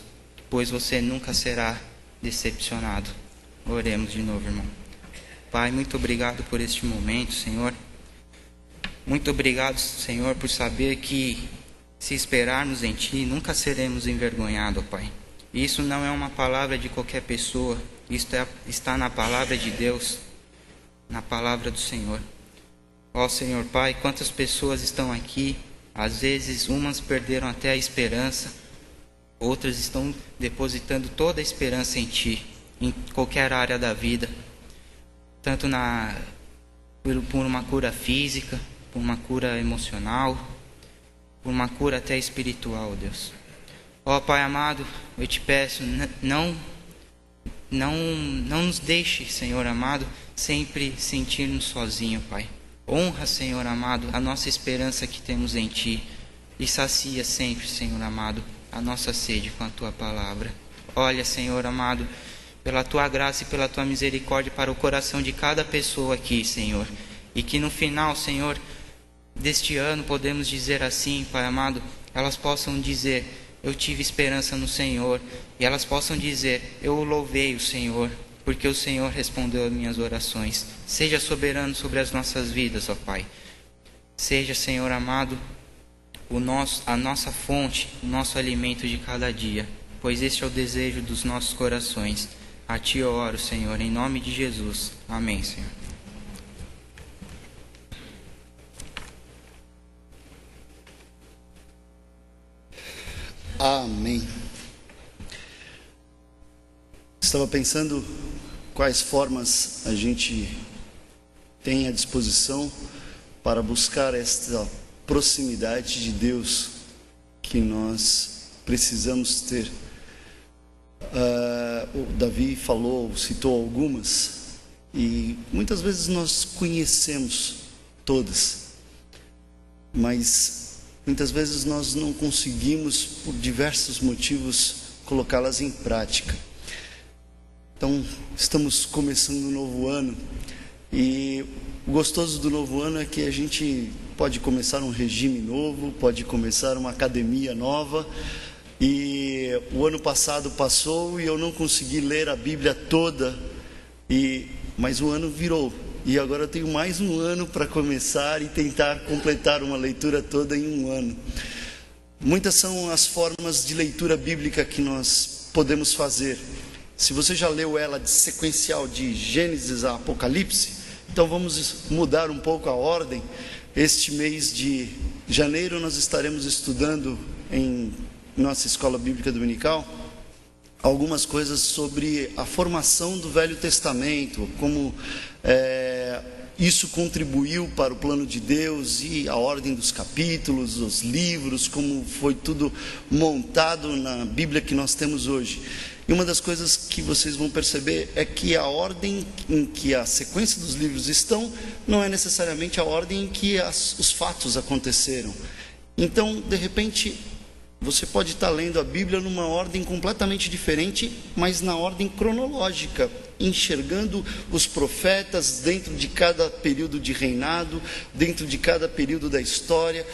pois você nunca será decepcionado. Oremos de novo, irmão. Pai, muito obrigado por este momento, Senhor. Muito obrigado, Senhor, por saber que se esperarmos em Ti, nunca seremos envergonhados, Pai. Isso não é uma palavra de qualquer pessoa, isso está na palavra de Deus, na palavra do Senhor. Ó Senhor Pai, quantas pessoas estão aqui, às vezes umas perderam até a esperança, outras estão depositando toda a esperança em Ti, em qualquer área da vida, tanto por uma cura física, por uma cura emocional, por uma cura até espiritual, Deus. Ó Pai amado, eu te peço, não nos deixe, Senhor amado, sempre sentir-nos sozinhos, Pai. Honra, Senhor amado, a nossa esperança que temos em Ti, e sacia sempre, Senhor amado, a nossa sede com a Tua palavra. Olha, Senhor amado, pela Tua graça e pela Tua misericórdia para o coração de cada pessoa aqui, Senhor. E que no final, Senhor, deste ano, podemos dizer assim, Pai amado, elas possam dizer: eu tive esperança no Senhor. E elas possam dizer: eu louvei o Senhor, porque o Senhor respondeu às minhas orações. Seja soberano sobre as nossas vidas, ó Pai. Seja, Senhor amado, a nossa fonte, o nosso alimento de cada dia, pois este é o desejo dos nossos corações. A Ti eu oro, Senhor, em nome de Jesus. Amém, Senhor. Amém. Estava pensando quais formas a gente tem à disposição para buscar esta proximidade de Deus que nós precisamos ter. O Davi falou, citou algumas, e muitas vezes nós conhecemos todas, mas muitas vezes nós não conseguimos, por diversos motivos, colocá-las em prática. Então, estamos começando um novo ano, e o gostoso do novo ano é que a gente pode começar um regime novo, pode começar uma academia nova. E o ano passado passou e eu não consegui ler a Bíblia toda, mas o ano virou. E agora eu tenho mais um ano para começar e tentar completar uma leitura toda em um ano. Muitas são as formas de leitura bíblica que nós podemos fazer. Se você já leu ela de sequencial de Gênesis a Apocalipse, então vamos mudar um pouco a ordem. Este mês de janeiro nós estaremos estudando em nossa escola bíblica dominical algumas coisas sobre a formação do Velho Testamento, como isso contribuiu para o plano de Deus e a ordem dos capítulos, os livros, como foi tudo montado na Bíblia que nós temos hoje. E uma das coisas que vocês vão perceber é que a ordem em que a sequência dos livros estão não é necessariamente a ordem em que os fatos aconteceram. Então, de repente, você pode estar lendo a Bíblia numa ordem completamente diferente, mas na ordem cronológica, enxergando os profetas dentro de cada período de reinado, dentro de cada período da história,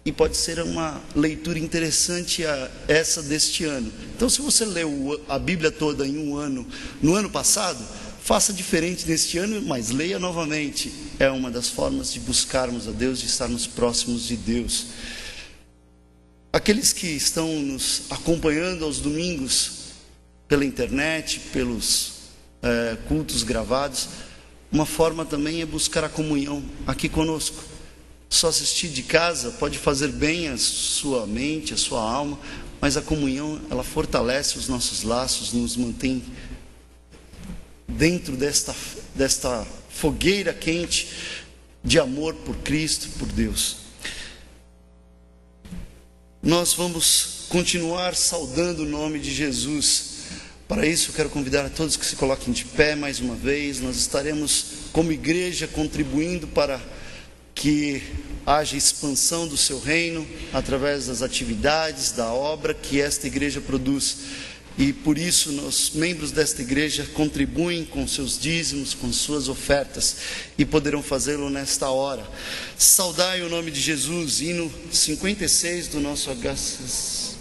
e pode ser uma leitura interessante essa deste ano. Então, se você leu a Bíblia toda em um ano, no ano passado, faça diferente neste ano, mas leia novamente. É uma das formas de buscarmos a Deus, de estarmos próximos de Deus. Aqueles que estão nos acompanhando aos domingos pela internet, pelos cultos gravados, uma forma também é buscar a comunhão aqui conosco. Só assistir de casa pode fazer bem a sua mente, a sua alma, mas a comunhão, ela fortalece os nossos laços, nos mantém dentro desta fogueira quente de amor por Cristo, por Deus. Nós vamos continuar saudando o nome de Jesus. Para isso eu quero convidar a todos que se coloquem de pé mais uma vez. Nós estaremos como igreja contribuindo para que haja expansão do seu reino através das atividades, da obra que esta igreja produz. E por isso os membros desta igreja contribuem com seus dízimos, com suas ofertas, e poderão fazê-lo nesta hora. Saudai o nome de Jesus, hino 56 do nosso HCC,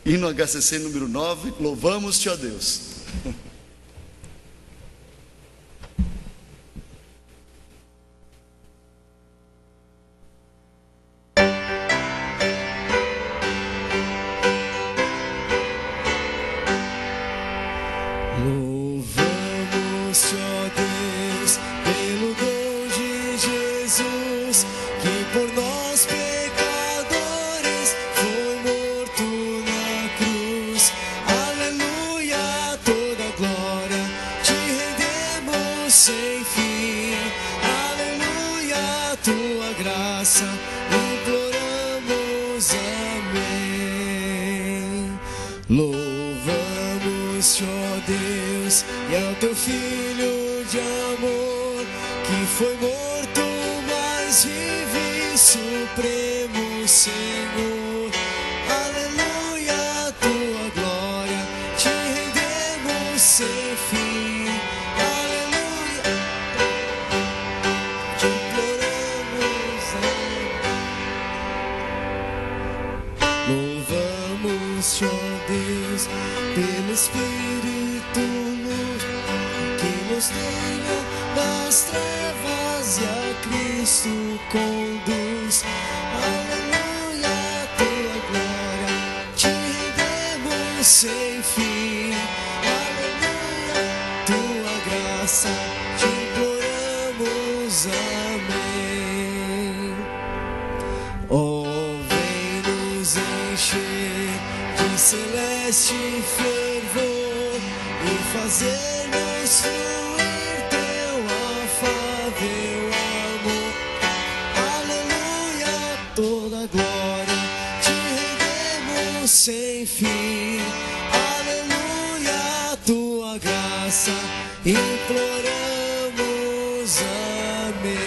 hino HCC número 9, louvamos-te, ó Deus. Louvamos-te, ó Deus, e ao teu Filho de amor, que foi morto, mas vive, Supremo Senhor. Aleluia, tua glória, te rendemos sem fim. Aleluia, te imploramos. Louvamos-te, ó Deus, pelo Espírito que nos tira das trevas e a Cristo conduz. Aleluia, tua glória, te rendemos sem fim. Aleluia, tua graça, te imploramos. Amém. Oh, vem nos encher de celeste fervor e fazer-nos fluir teu afável amor. Aleluia, toda glória te rendemos sem fim. graça, imploramos, amém.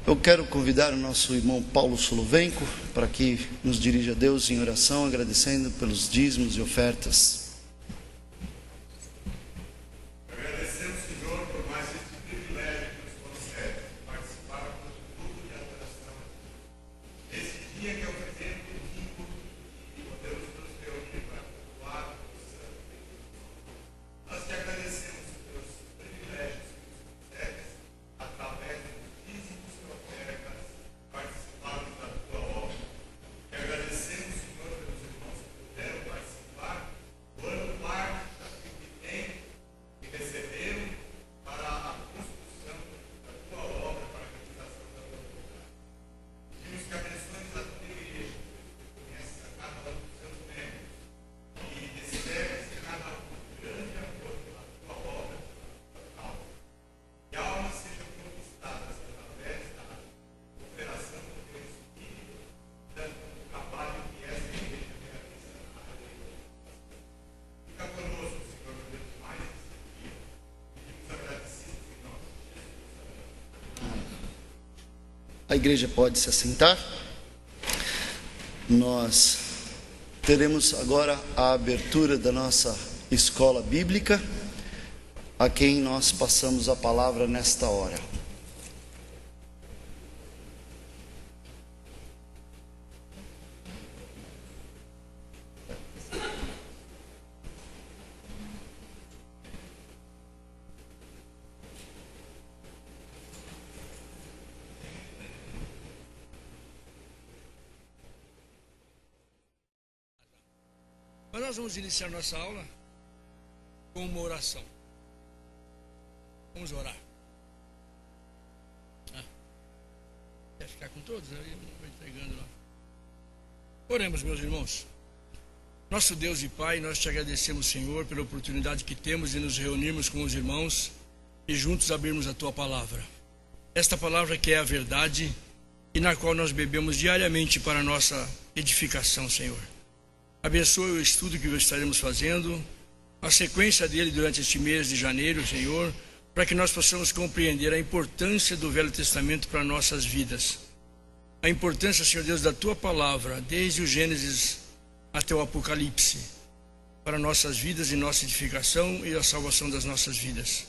Eu quero convidar o nosso irmão Paulo Solovenco para que nos dirija a Deus em oração, agradecendo pelos dízimos e ofertas. Agradecemos, Senhor, por mais este privilégio que nos concede, participar do culto de adoração. Esse dia que é o presente domingo e podemos nos reunir para cultuar o Santo de Deus. Nós te agradecemos pelos privilégios que nos concedes, através dos dízimos e ofertas, participarmos da tua obra. Te agradecemos, Senhor, pelos irmãos que puderam participar, doando parte daquilo que têm e receberam para a construção da tua obra, para a realização da tua vontade. Pedimos que abençoes a tua igreja, que conhece a cada um dos seus membros, e recebes de cada um grande amor pela tua obra, pela tua causa. Que almas sejam conquistadas através da operação do teu Espírito, dando o trabalho que esta igreja realiza na aleluia. Fica conosco, Senhor, durante mais este dia. Pedimos agradecidos em nome de Jesus. A igreja pode se assentar. Nós teremos agora a abertura da nossa escola bíblica, a quem nós passamos a palavra nesta hora. Mas nós vamos iniciar nossa aula com uma oração. Vamos orar. Quer ficar com todos? Aí eu vou entregando lá. Oremos, meus irmãos. Nosso Deus e Pai, nós te agradecemos, Senhor, pela oportunidade que temos de nos reunirmos com os irmãos e juntos abrirmos a Tua Palavra. Esta palavra que é a verdade e na qual nós bebemos diariamente para a nossa edificação, Senhor. Abençoe o estudo que estaremos fazendo, a sequência dele durante este mês de janeiro, Senhor, para que nós possamos compreender a importância do Velho Testamento para nossas vidas. A importância, Senhor Deus, da Tua Palavra, desde o Gênesis até o Apocalipse, para nossas vidas e nossa edificação e a salvação das nossas vidas.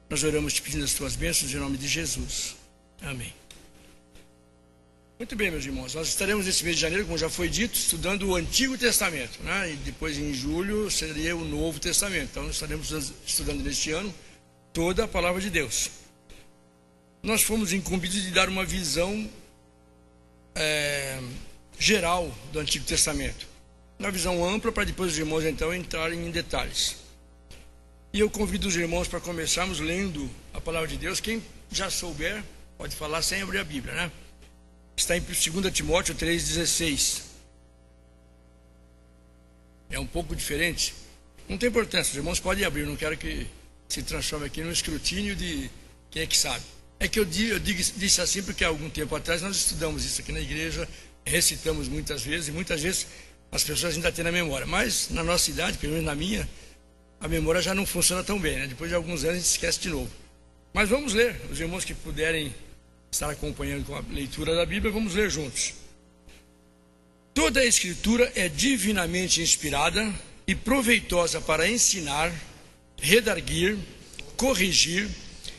Nós oramos te pedindo as Tuas bênçãos em nome de Jesus. Amém. Muito bem, meus irmãos, nós estaremos nesse mês de janeiro, como já foi dito, estudando o Antigo Testamento, né? E depois em julho seria o Novo Testamento. Então nós estaremos estudando neste ano toda a Palavra de Deus. Nós fomos incumbidos de dar uma visão geral do Antigo Testamento. Uma visão ampla para depois os irmãos então entrarem em detalhes. E eu convido os irmãos para começarmos lendo a Palavra de Deus. Quem já souber, pode falar sem abrir a Bíblia, né? Está em 2 Timóteo 3,16. É um pouco diferente. Não tem importância, os irmãos podem abrir. Não quero que se transforme aqui num escrutínio de quem é que sabe. É que eu disse assim porque há algum tempo atrás nós estudamos isso aqui na igreja, recitamos muitas vezes, e muitas vezes as pessoas ainda têm na memória. Mas na nossa idade, pelo menos na minha, a memória já não funciona tão bem, né? Depois de alguns anos a gente esquece de novo. Mas vamos ler, os irmãos que puderem estar acompanhando com a leitura da Bíblia, vamos ler juntos. Toda a Escritura é divinamente inspirada e proveitosa para ensinar, redarguir, corrigir,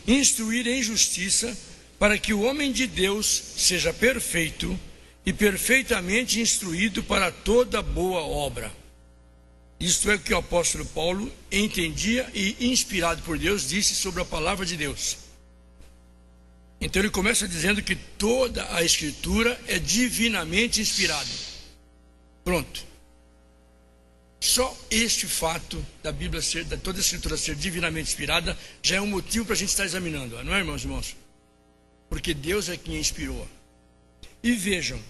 instruir em justiça, para que o homem de Deus seja perfeito e perfeitamente instruído para toda boa obra. Isto é o que o apóstolo Paulo entendia e, inspirado por Deus, disse sobre a palavra de Deus. Então ele começa dizendo que toda a Escritura é divinamente inspirada. Pronto. Só este fato da Bíblia ser, de toda a Escritura ser divinamente inspirada, já é um motivo para a gente estar examinando, não é, irmãos? Porque Deus é quem a inspirou. E vejam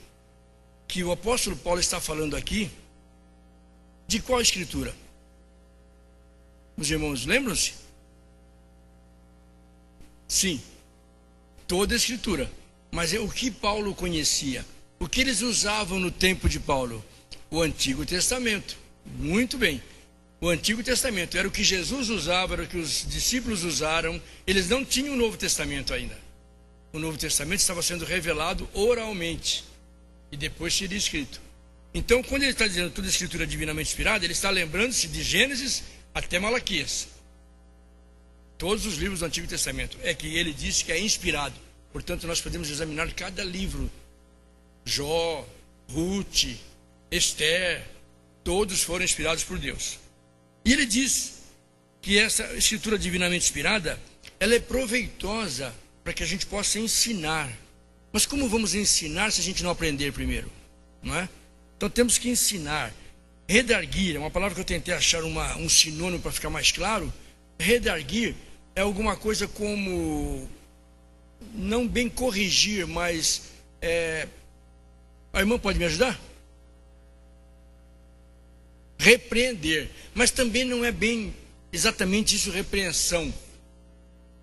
que o apóstolo Paulo está falando aqui de qual Escritura? Os irmãos lembram-se? Sim. Toda a Escritura, mas é o que Paulo conhecia, o que eles usavam no tempo de Paulo, O Antigo Testamento. Muito bem. O Antigo Testamento era o que Jesus usava, era o que os discípulos usaram. Eles não tinham o Novo Testamento ainda. O Novo Testamento estava sendo revelado oralmente e depois seria escrito. Então, quando ele está dizendo toda a escritura é divinamente inspirada, ele está lembrando-se de Gênesis até Malaquias. Todos os livros do Antigo Testamento. É que ele disse que é inspirado. Portanto, nós podemos examinar cada livro. Jó, Ruth, Esther, todos foram inspirados por Deus. E ele diz que essa escritura divinamente inspirada, ela é proveitosa para que a gente possa ensinar. Mas como vamos ensinar se a gente não aprender primeiro? Não é? Então temos que ensinar. Redarguir, é uma palavra que eu tentei achar um sinônimo para ficar mais claro. Redarguir é alguma coisa como, não bem corrigir, mas... A irmã pode me ajudar? Repreender. Mas também não é bem exatamente isso, repreensão.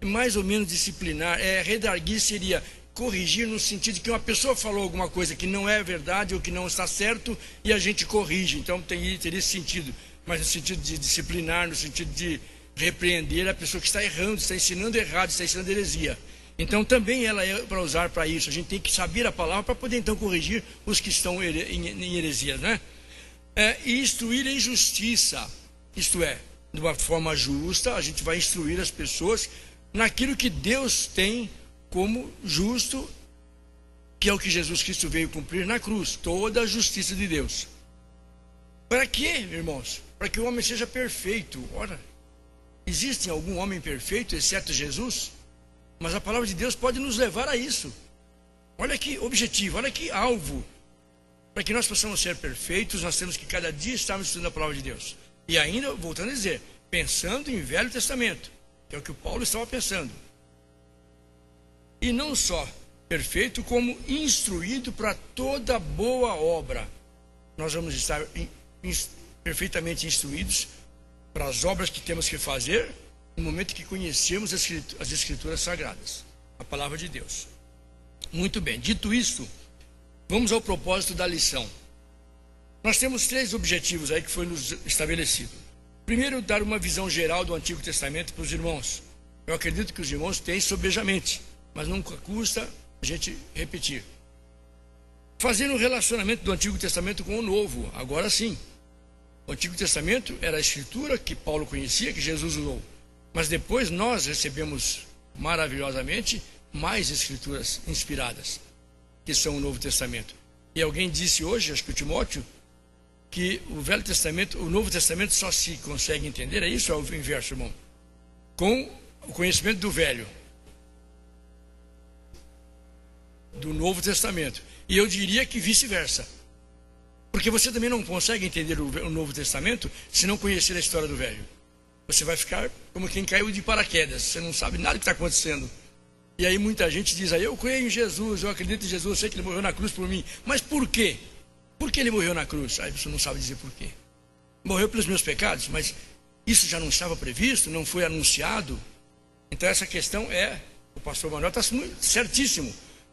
É mais ou menos disciplinar. Redarguir seria corrigir no sentido de que uma pessoa falou alguma coisa que não é verdade ou que não está certo e a gente corrige. Então teria esse sentido. Mas no sentido de disciplinar, no sentido de repreender a pessoa que está errando, está ensinando errado, está ensinando heresia. Então também ela é para usar para isso. A gente tem que saber a palavra para poder então corrigir os que estão em heresia, né? E instruir em justiça. Isto é, de uma forma justa, a gente vai instruir as pessoas naquilo que Deus tem como justo, que é o que Jesus Cristo veio cumprir na cruz, toda a justiça de Deus. Para quê, irmãos? Para que o homem seja perfeito. Ora, existe algum homem perfeito, exceto Jesus? Mas a palavra de Deus pode nos levar a isso. Olha que objetivo, olha que alvo. Para que nós possamos ser perfeitos, nós temos que cada dia estarmos estudando a palavra de Deus. E ainda, voltando a dizer, pensando em Velho Testamento, que é o que o Paulo estava pensando. E não só perfeito, como instruído para toda boa obra. Nós vamos estar perfeitamente instruídos para as obras que temos que fazer no momento que conhecemos as Escrituras Sagradas, a palavra de Deus. Muito bem, dito isto, vamos ao propósito da lição. Nós temos 3 objetivos aí que foi nos estabelecido. Primeiro, dar uma visão geral do Antigo Testamento para os irmãos. Eu acredito que os irmãos têm sobejamente, mas nunca custa a gente repetir. Fazer um relacionamento do Antigo Testamento com o Novo, agora sim. O Antigo Testamento era a escritura que Paulo conhecia, que Jesus usou. Mas depois nós recebemos maravilhosamente mais escrituras inspiradas, que são o Novo Testamento. E alguém disse hoje, acho que o Timóteo, que o Velho Testamento, o Novo Testamento só se consegue entender, é isso ou é o inverso, irmão? Com o conhecimento do Velho, do Novo Testamento. E eu diria que vice-versa. Porque você também não consegue entender o Novo Testamento se não conhecer a história do Velho. Você vai ficar como quem caiu de paraquedas, você não sabe nada do que está acontecendo. E aí muita gente diz, eu creio em Jesus, eu acredito em Jesus, eu sei que ele morreu na cruz por mim. Mas por quê? Por que ele morreu na cruz? Aí você não sabe dizer por quê. Morreu pelos meus pecados, mas isso já não estava previsto, não foi anunciado. Então essa questão o pastor Manuel está certíssimo,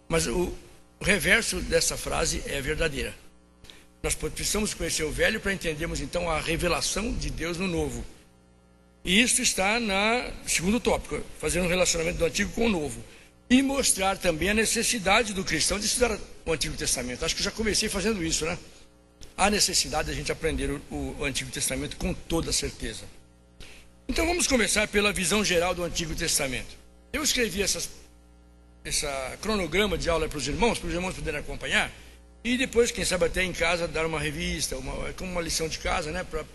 mas o reverso dessa frase é verdadeira. Nós precisamos conhecer o Velho para entendermos então a revelação de Deus no Novo. E isso está no segundo tópico, fazer um relacionamento do Antigo com o Novo. E mostrar também a necessidade do cristão de estudar o Antigo Testamento. Acho que eu já comecei fazendo isso, né? A necessidade de a gente aprender o Antigo Testamento com toda certeza. Então vamos começar pela visão geral do Antigo Testamento. Eu escrevi essa cronograma de aula para os irmãos poderem acompanhar. E depois, quem sabe até em casa, dar uma revista, como uma lição de casa, né? Para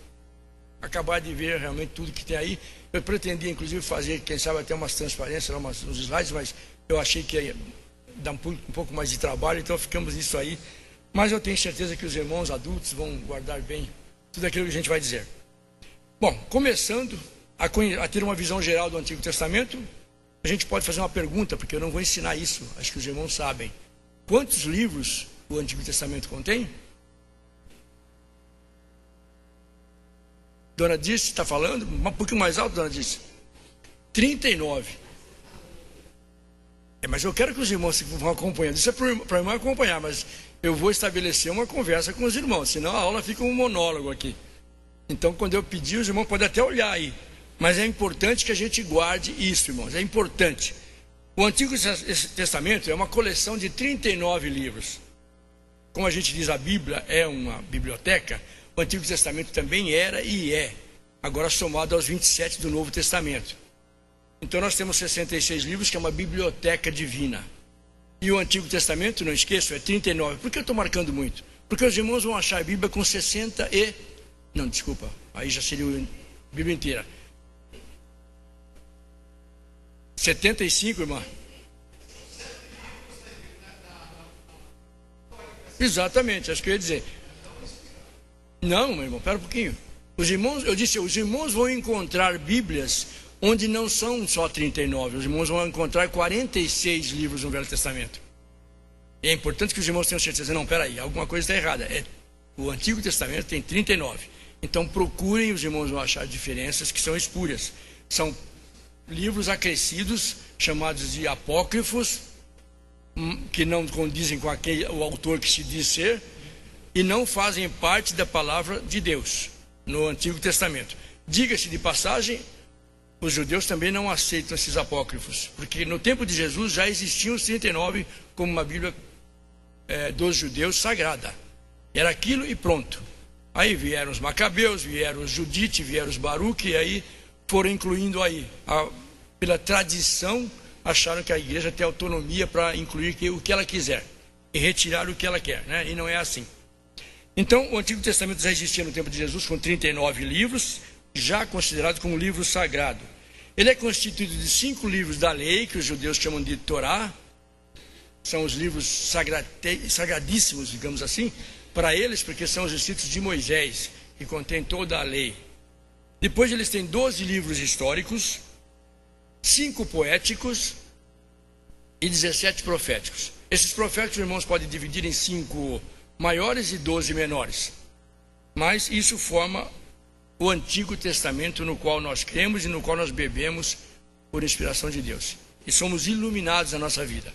acabar de ver realmente tudo que tem aí. Eu pretendia, inclusive, fazer, quem sabe, até umas transparências, uns slides, mas eu achei que ia dar um pouco mais de trabalho, então ficamos nisso aí. Mas eu tenho certeza que os irmãos adultos vão guardar bem tudo aquilo que a gente vai dizer. Bom, começando a ter uma visão geral do Antigo Testamento, a gente pode fazer uma pergunta, porque eu não vou ensinar isso, acho que os irmãos sabem. Quantos livros o Antigo Testamento contém? Dona Dirce está falando? Um pouquinho mais alto, Dona Dirce. 39. Mas eu quero que os irmãos vão acompanhando. Isso é para o irmão acompanhar, mas eu vou estabelecer uma conversa com os irmãos, senão a aula fica um monólogo aqui. Então, quando eu pedir, os irmãos podem até olhar aí. Mas é importante que a gente guarde isso, irmãos. É importante. O Antigo Testamento é uma coleção de 39 livros. Como a gente diz, a Bíblia é uma biblioteca, o Antigo Testamento também era e é, agora somado aos 27 do Novo Testamento. Então nós temos 66 livros, que é uma biblioteca divina. E o Antigo Testamento, não esqueço, é 39. Por que eu estou marcando muito? Porque os irmãos vão achar a Bíblia com 60 e... Não, desculpa, aí já seria a Bíblia inteira. 75, irmã? Exatamente, acho que eu ia dizer. Não, meu irmão, espera um pouquinho. Os irmãos, eu disse, os irmãos vão encontrar Bíblias onde não são só 39. Os irmãos vão encontrar 46 livros no Velho Testamento. E é importante que os irmãos tenham certeza. Não, espera aí, alguma coisa está errada. O Antigo Testamento tem 39. Então procurem, os irmãos vão achar diferenças que são espúrias. São livros acrescidos, chamados de apócrifos, que não condizem com o autor que se diz ser, e não fazem parte da palavra de Deus no Antigo Testamento. Diga-se de passagem, os judeus também não aceitam esses apócrifos, porque no tempo de Jesus já existiam os 39 como uma Bíblia dos judeus sagrada. Era aquilo e pronto. Aí vieram os Macabeus, vieram os Judite, vieram os Baruque, e aí foram incluindo aí. Pela tradição, acharam que a igreja tem autonomia para incluir o que ela quiser e retirar o que ela quer, né? E não é assim. Então, o Antigo Testamento já existia no tempo de Jesus com 39 livros, já considerado como livro sagrado. Ele é constituído de 5 livros da lei, que os judeus chamam de Torá. São os livros sagradíssimos, digamos assim, para eles, porque são os escritos de Moisés, que contém toda a lei. Depois eles têm 12 livros históricos, 5 poéticos e 17 proféticos. Esses proféticos, irmãos, podem dividir em 5 maiores e 12 menores. Mas isso forma o Antigo Testamento, no qual nós cremos e no qual nós bebemos por inspiração de Deus. E somos iluminados na nossa vida.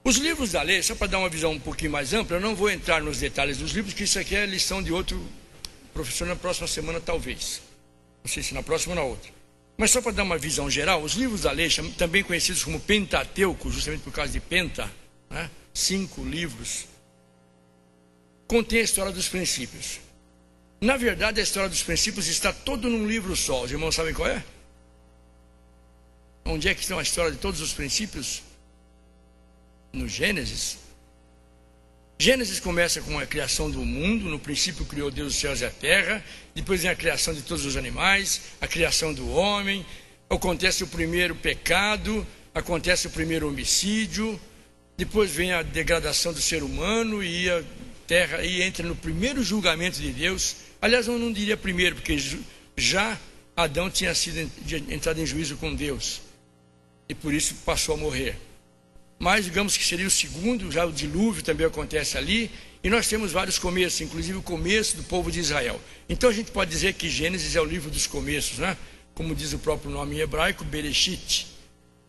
Os livros da lei, só para dar uma visão um pouquinho mais ampla, eu não vou entrar nos detalhes dos livros, porque isso aqui é lição de outro professor na próxima semana, talvez. Não sei se na próxima ou na outra. Mas só para dar uma visão geral, os livros da lei, também conhecidos como Pentateuco, justamente por causa de Penta, né? 5 livros, contém a história dos princípios. Na verdade, a história dos princípios está todo num livro só. Os irmãos sabem qual é? Onde é que estão a história de todos os princípios? No Gênesis. Gênesis começa com a criação do mundo. No princípio criou Deus os céus e a terra. Depois vem a criação de todos os animais, a criação do homem. Acontece o primeiro pecado, acontece o primeiro homicídio. Depois vem a degradação do ser humano e a terra e entra no primeiro julgamento de Deus. Aliás, eu não diria primeiro, porque já Adão tinha entrado em juízo com Deus e por isso passou a morrer. Mas digamos que seria o segundo, já o dilúvio também acontece ali, e nós temos vários começos, inclusive o começo do povo de Israel. Então a gente pode dizer que Gênesis é o livro dos começos, né? Como diz o próprio nome em hebraico, Bereshit,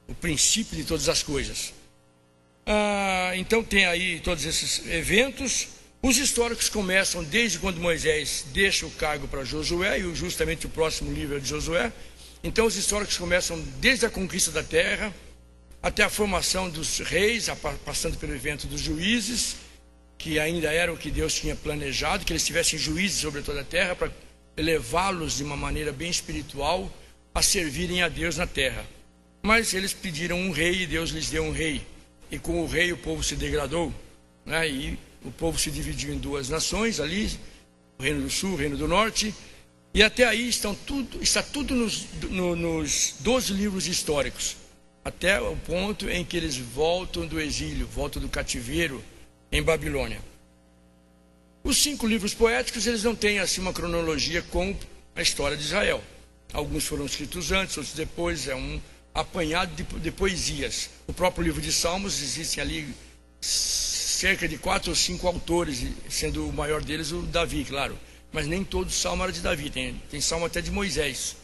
o princípio de todas as coisas. Então tem aí todos esses eventos. Os históricos começam desde quando Moisés deixa o cargo para Josué, e justamente o próximo livro é de Josué. Então os históricos começam desde a conquista da terra até a formação dos reis, passando pelo evento dos juízes, que ainda era o que Deus tinha planejado, que eles tivessem juízes sobre toda a terra, para elevá-los de uma maneira bem espiritual a servirem a Deus na terra. Mas eles pediram um rei e Deus lhes deu um rei. E com o rei o povo se degradou, né? E o povo se dividiu em 2 nações ali, o reino do sul, o reino do norte. E até aí está tudo nos 12 livros históricos. Até o ponto em que eles voltam do exílio, voltam do cativeiro em Babilônia. Os 5 livros poéticos, eles não têm assim uma cronologia com a história de Israel. Alguns foram escritos antes, outros depois, é um apanhado de poesias. O próprio livro de Salmos, existem ali cerca de 4 ou 5 autores, sendo o maior deles o Davi, claro. Mas nem todo salmo era de Davi, tem salmo até de Moisés.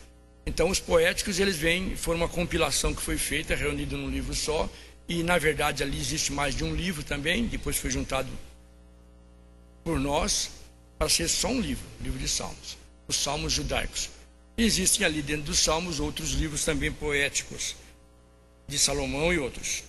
Então os poéticos, eles foram uma compilação que foi feita, reunida num livro só, e na verdade ali existe mais de um livro também, depois foi juntado por nós para ser só um livro, o livro de Salmos, os Salmos judaicos. E existem ali dentro dos Salmos outros livros também poéticos, de Salomão e outros.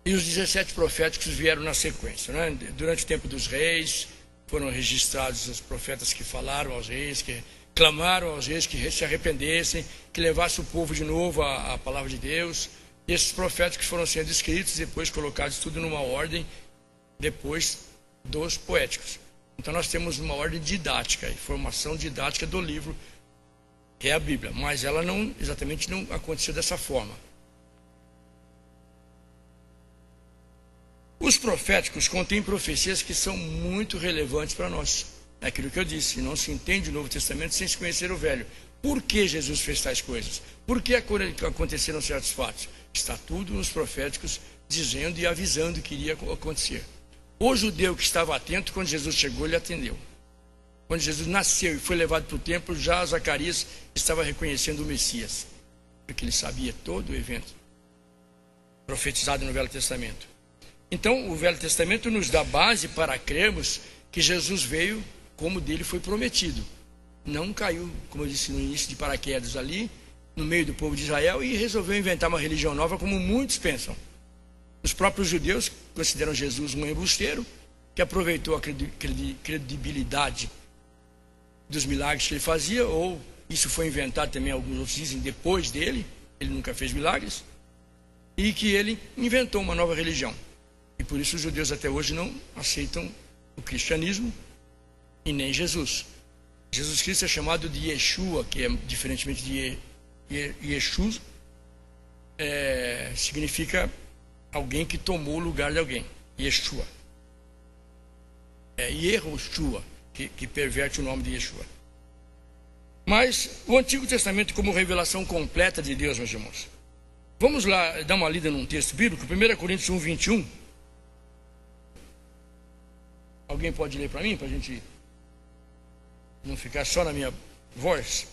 E os 17 proféticos vieram na sequência, né? Durante o tempo dos reis, foram registrados os profetas que falaram aos reis, que clamaram aos reis que se arrependessem, que levassem o povo de novo à palavra de Deus. E esses proféticos foram sendo escritos e depois colocados tudo numa ordem, depois dos poéticos. Então nós temos uma ordem didática, formação didática do livro, que é a Bíblia, mas ela não exatamente não aconteceu dessa forma. Os proféticos contêm profecias que são muito relevantes para nós. É aquilo que eu disse, não se entende o Novo Testamento sem se conhecer o Velho. Por que Jesus fez tais coisas? Por que aconteceram certos fatos? Está tudo nos proféticos dizendo e avisando que iria acontecer. O judeu que estava atento, quando Jesus chegou, ele atendeu. Quando Jesus nasceu e foi levado para o templo, já Zacarias estava reconhecendo o Messias, porque ele sabia todo o evento profetizado no Velho Testamento. Então, o Velho Testamento nos dá base para crermos que Jesus veio como dele foi prometido. Não caiu, como eu disse no início, de paraquedas ali, no meio do povo de Israel, e resolveu inventar uma religião nova, como muitos pensam. Os próprios judeus consideram Jesus um embusteiro, que aproveitou a credibilidade dos milagres que ele fazia, ou isso foi inventado também, alguns outros dizem, depois dele, ele nunca fez milagres, e que ele inventou uma nova religião. E por isso os judeus até hoje não aceitam o cristianismo e nem Jesus. Jesus Cristo é chamado de Yeshua, que é diferentemente de Yeshua, significa alguém que tomou o lugar de alguém. Yeshua. É Yehoshua, que perverte o nome de Yeshua. Mas o Antigo Testamento como revelação completa de Deus, meus irmãos. Vamos lá dar uma lida num texto bíblico, 1 Coríntios 1, 21. Alguém pode ler para mim, para a gente não ficar só na minha voz?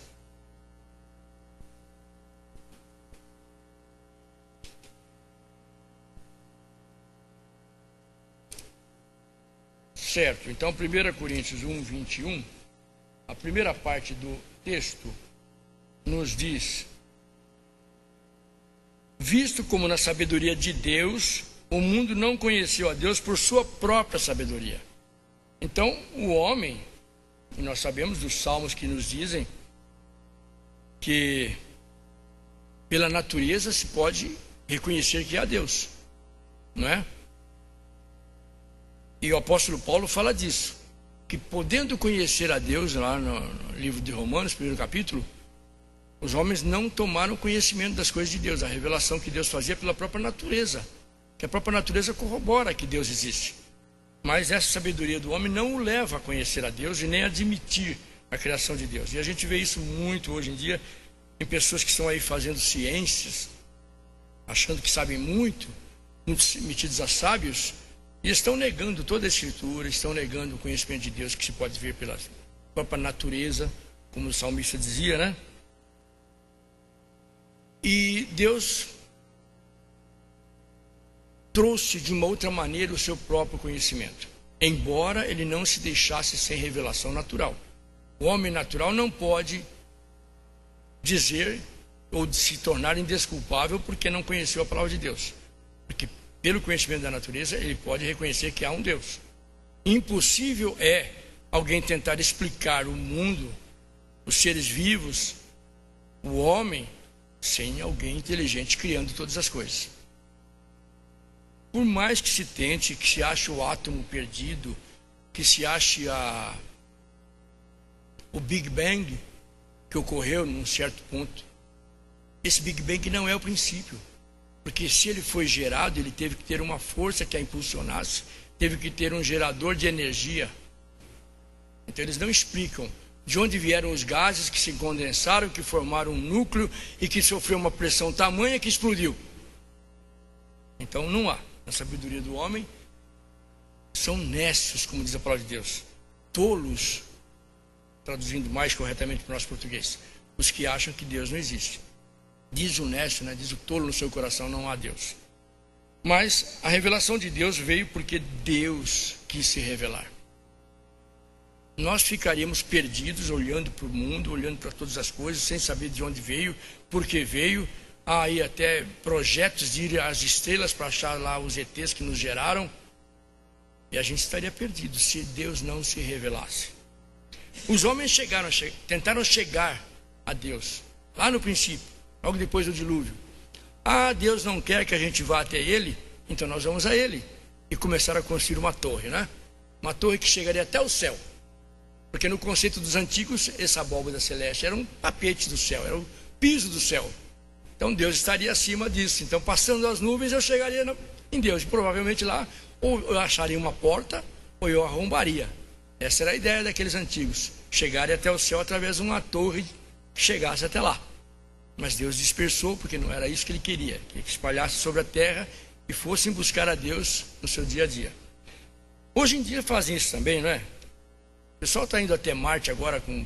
Certo, então 1 Coríntios 1, 21, a primeira parte do texto nos diz: visto como na sabedoria de Deus, o mundo não conheceu a Deus por sua própria sabedoria. Então, o homem, e nós sabemos dos salmos que nos dizem que pela natureza se pode reconhecer que há Deus, não é? E o apóstolo Paulo fala disso, que podendo conhecer a Deus, lá no livro de Romanos, 1º capítulo, os homens não tomaram conhecimento das coisas de Deus, a revelação que Deus fazia pela própria natureza, que a própria natureza corrobora que Deus existe. Mas essa sabedoria do homem não o leva a conhecer a Deus e nem a admitir a criação de Deus. E a gente vê isso muito hoje em dia em pessoas que estão aí fazendo ciências, achando que sabem muito, muitos metidos a sábios, e estão negando toda a Escritura, estão negando o conhecimento de Deus que se pode ver pela própria natureza, como o salmista dizia, né? E Deus trouxe de uma outra maneira o seu próprio conhecimento, embora ele não se deixasse sem revelação natural. O homem natural não pode dizer ou se tornar indesculpável porque não conheceu a palavra de Deus, porque pelo conhecimento da natureza ele pode reconhecer que há um Deus. Impossível é alguém tentar explicar o mundo, os seres vivos, o homem, sem alguém inteligente criando todas as coisas. Por mais que se tente, que se ache o átomo perdido, que se ache o Big Bang, que ocorreu num certo ponto, esse Big Bang não é o princípio. Porque se ele foi gerado, ele teve que ter uma força que a impulsionasse, teve que ter um gerador de energia. Então eles não explicam de onde vieram os gases que se condensaram, que formaram um núcleo e que sofreu uma pressão tamanha que explodiu. Então não há. Na sabedoria do homem, são nécios, como diz a palavra de Deus, tolos, traduzindo mais corretamente para o nosso português, os que acham que Deus não existe. Diz o honesto, né? Diz o tolo no seu coração, não há Deus. Mas a revelação de Deus veio porque Deus quis se revelar. Nós ficaríamos perdidos olhando para o mundo, olhando para todas as coisas, sem saber de onde veio, por que veio. Há aí até projetos de ir às estrelas para achar lá os ETs que nos geraram. E a gente estaria perdido se Deus não se revelasse. Os homens tentaram chegar a Deus, lá no princípio, logo depois do dilúvio. Deus não quer que a gente vá até Ele, então nós vamos a Ele. E começaram a construir uma torre, né? Uma torre que chegaria até o céu. Porque no conceito dos antigos, essa abóbada celeste era um tapete do céu, era o piso do céu. Então Deus estaria acima disso. Então, passando as nuvens, eu chegaria em Deus. E provavelmente lá, ou eu acharia uma porta, ou eu arrombaria. Essa era a ideia daqueles antigos. Chegarem até o céu através de uma torre que chegasse até lá. Mas Deus dispersou, porque não era isso que Ele queria. Que espalhasse sobre a terra e fossem buscar a Deus no seu dia a dia. Hoje em dia fazem isso também, não é? O pessoal está indo até Marte agora com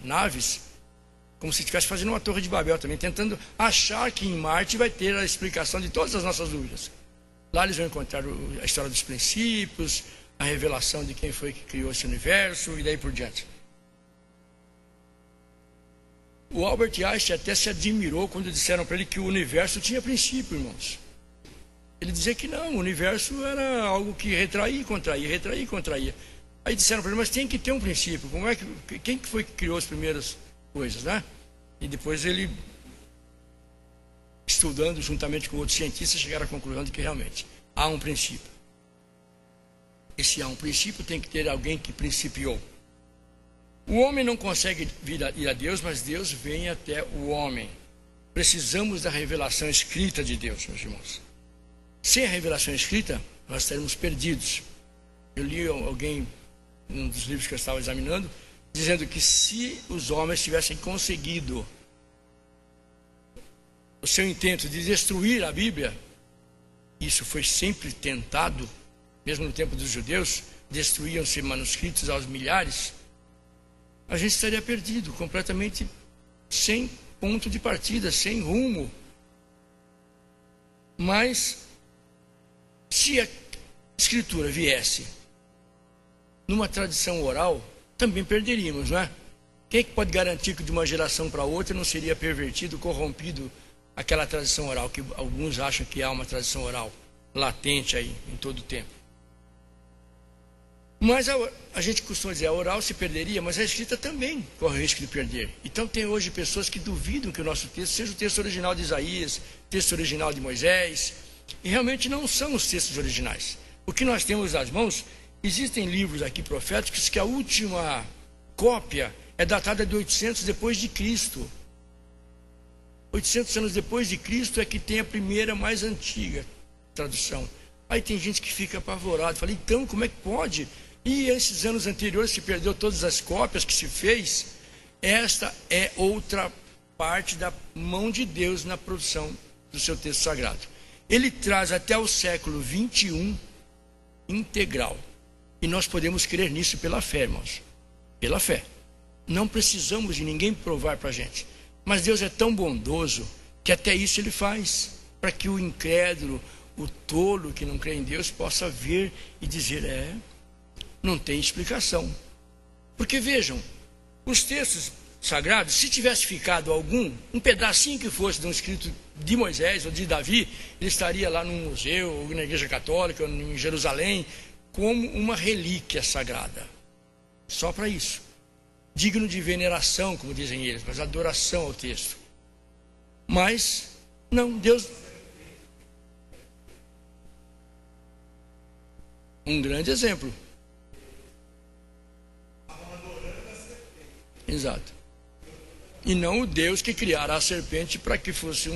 naves, como se estivesse fazendo uma torre de Babel também, tentando achar que em Marte vai ter a explicação de todas as nossas dúvidas. Lá eles vão encontrar a história dos princípios, a revelação de quem foi que criou esse universo e daí por diante. O Albert Einstein até se admirou quando disseram para ele que o universo tinha princípio, irmãos. Ele dizia que não, o universo era algo que retraía e contraía, retraía e contraía. Aí disseram para ele, mas tem que ter um princípio. Quem que foi que criou as primeiras coisas, né? E depois ele, estudando juntamente com outros cientistas, chegaram à conclusão de que realmente há um princípio. Esse há um princípio tem que ter alguém que principiou. O homem não consegue ir a Deus, mas Deus vem até o homem. Precisamos da revelação escrita de Deus, meus irmãos. Sem a revelação escrita, nós estaremos perdidos. Eu li alguém, um dos livros que eu estava examinando, dizendo que se os homens tivessem conseguido o seu intento de destruir a Bíblia, isso foi sempre tentado, mesmo no tempo dos judeus, destruíam-se manuscritos aos milhares, a gente estaria perdido, completamente sem ponto de partida, sem rumo. Mas, se a Escritura viesse numa tradição oral, também perderíamos, não é? Quem é que pode garantir que de uma geração para outra não seria pervertido, corrompido aquela tradição oral, que alguns acham que há uma tradição oral latente aí em todo o tempo? Mas a gente costuma dizer, a oral se perderia, mas a escrita também corre o risco de perder. Então tem hoje pessoas que duvidam que o nosso texto seja o texto original de Isaías, texto original de Moisés, e realmente não são os textos originais. O que nós temos nas mãos, existem livros aqui proféticos que a última cópia é datada de 800 depois de Cristo. 800 anos depois de Cristo é que tem a primeira mais antiga tradução. Aí tem gente que fica apavorado, fala, então como é que pode? E esses anos anteriores se perdeu todas as cópias que se fez. Esta é outra parte da mão de Deus na produção do seu texto sagrado. Ele traz até o século 21 integral. E nós podemos crer nisso pela fé, irmãos. Pela fé. Não precisamos de ninguém provar para a gente. Mas Deus é tão bondoso que até isso Ele faz. Para que o incrédulo, o tolo que não crê em Deus possa ver e dizer, não tem explicação. Porque vejam, os textos sagrados, se tivesse ficado um pedacinho que fosse de um escrito de Moisés ou de Davi, ele estaria lá num museu, ou na igreja católica, ou em Jerusalém, como uma relíquia sagrada. Só para isso. Digno de veneração, como dizem eles, mas adoração ao texto. Mas, não, Deus... Um grande exemplo. Exato. E não o Deus que criara a serpente para que fosse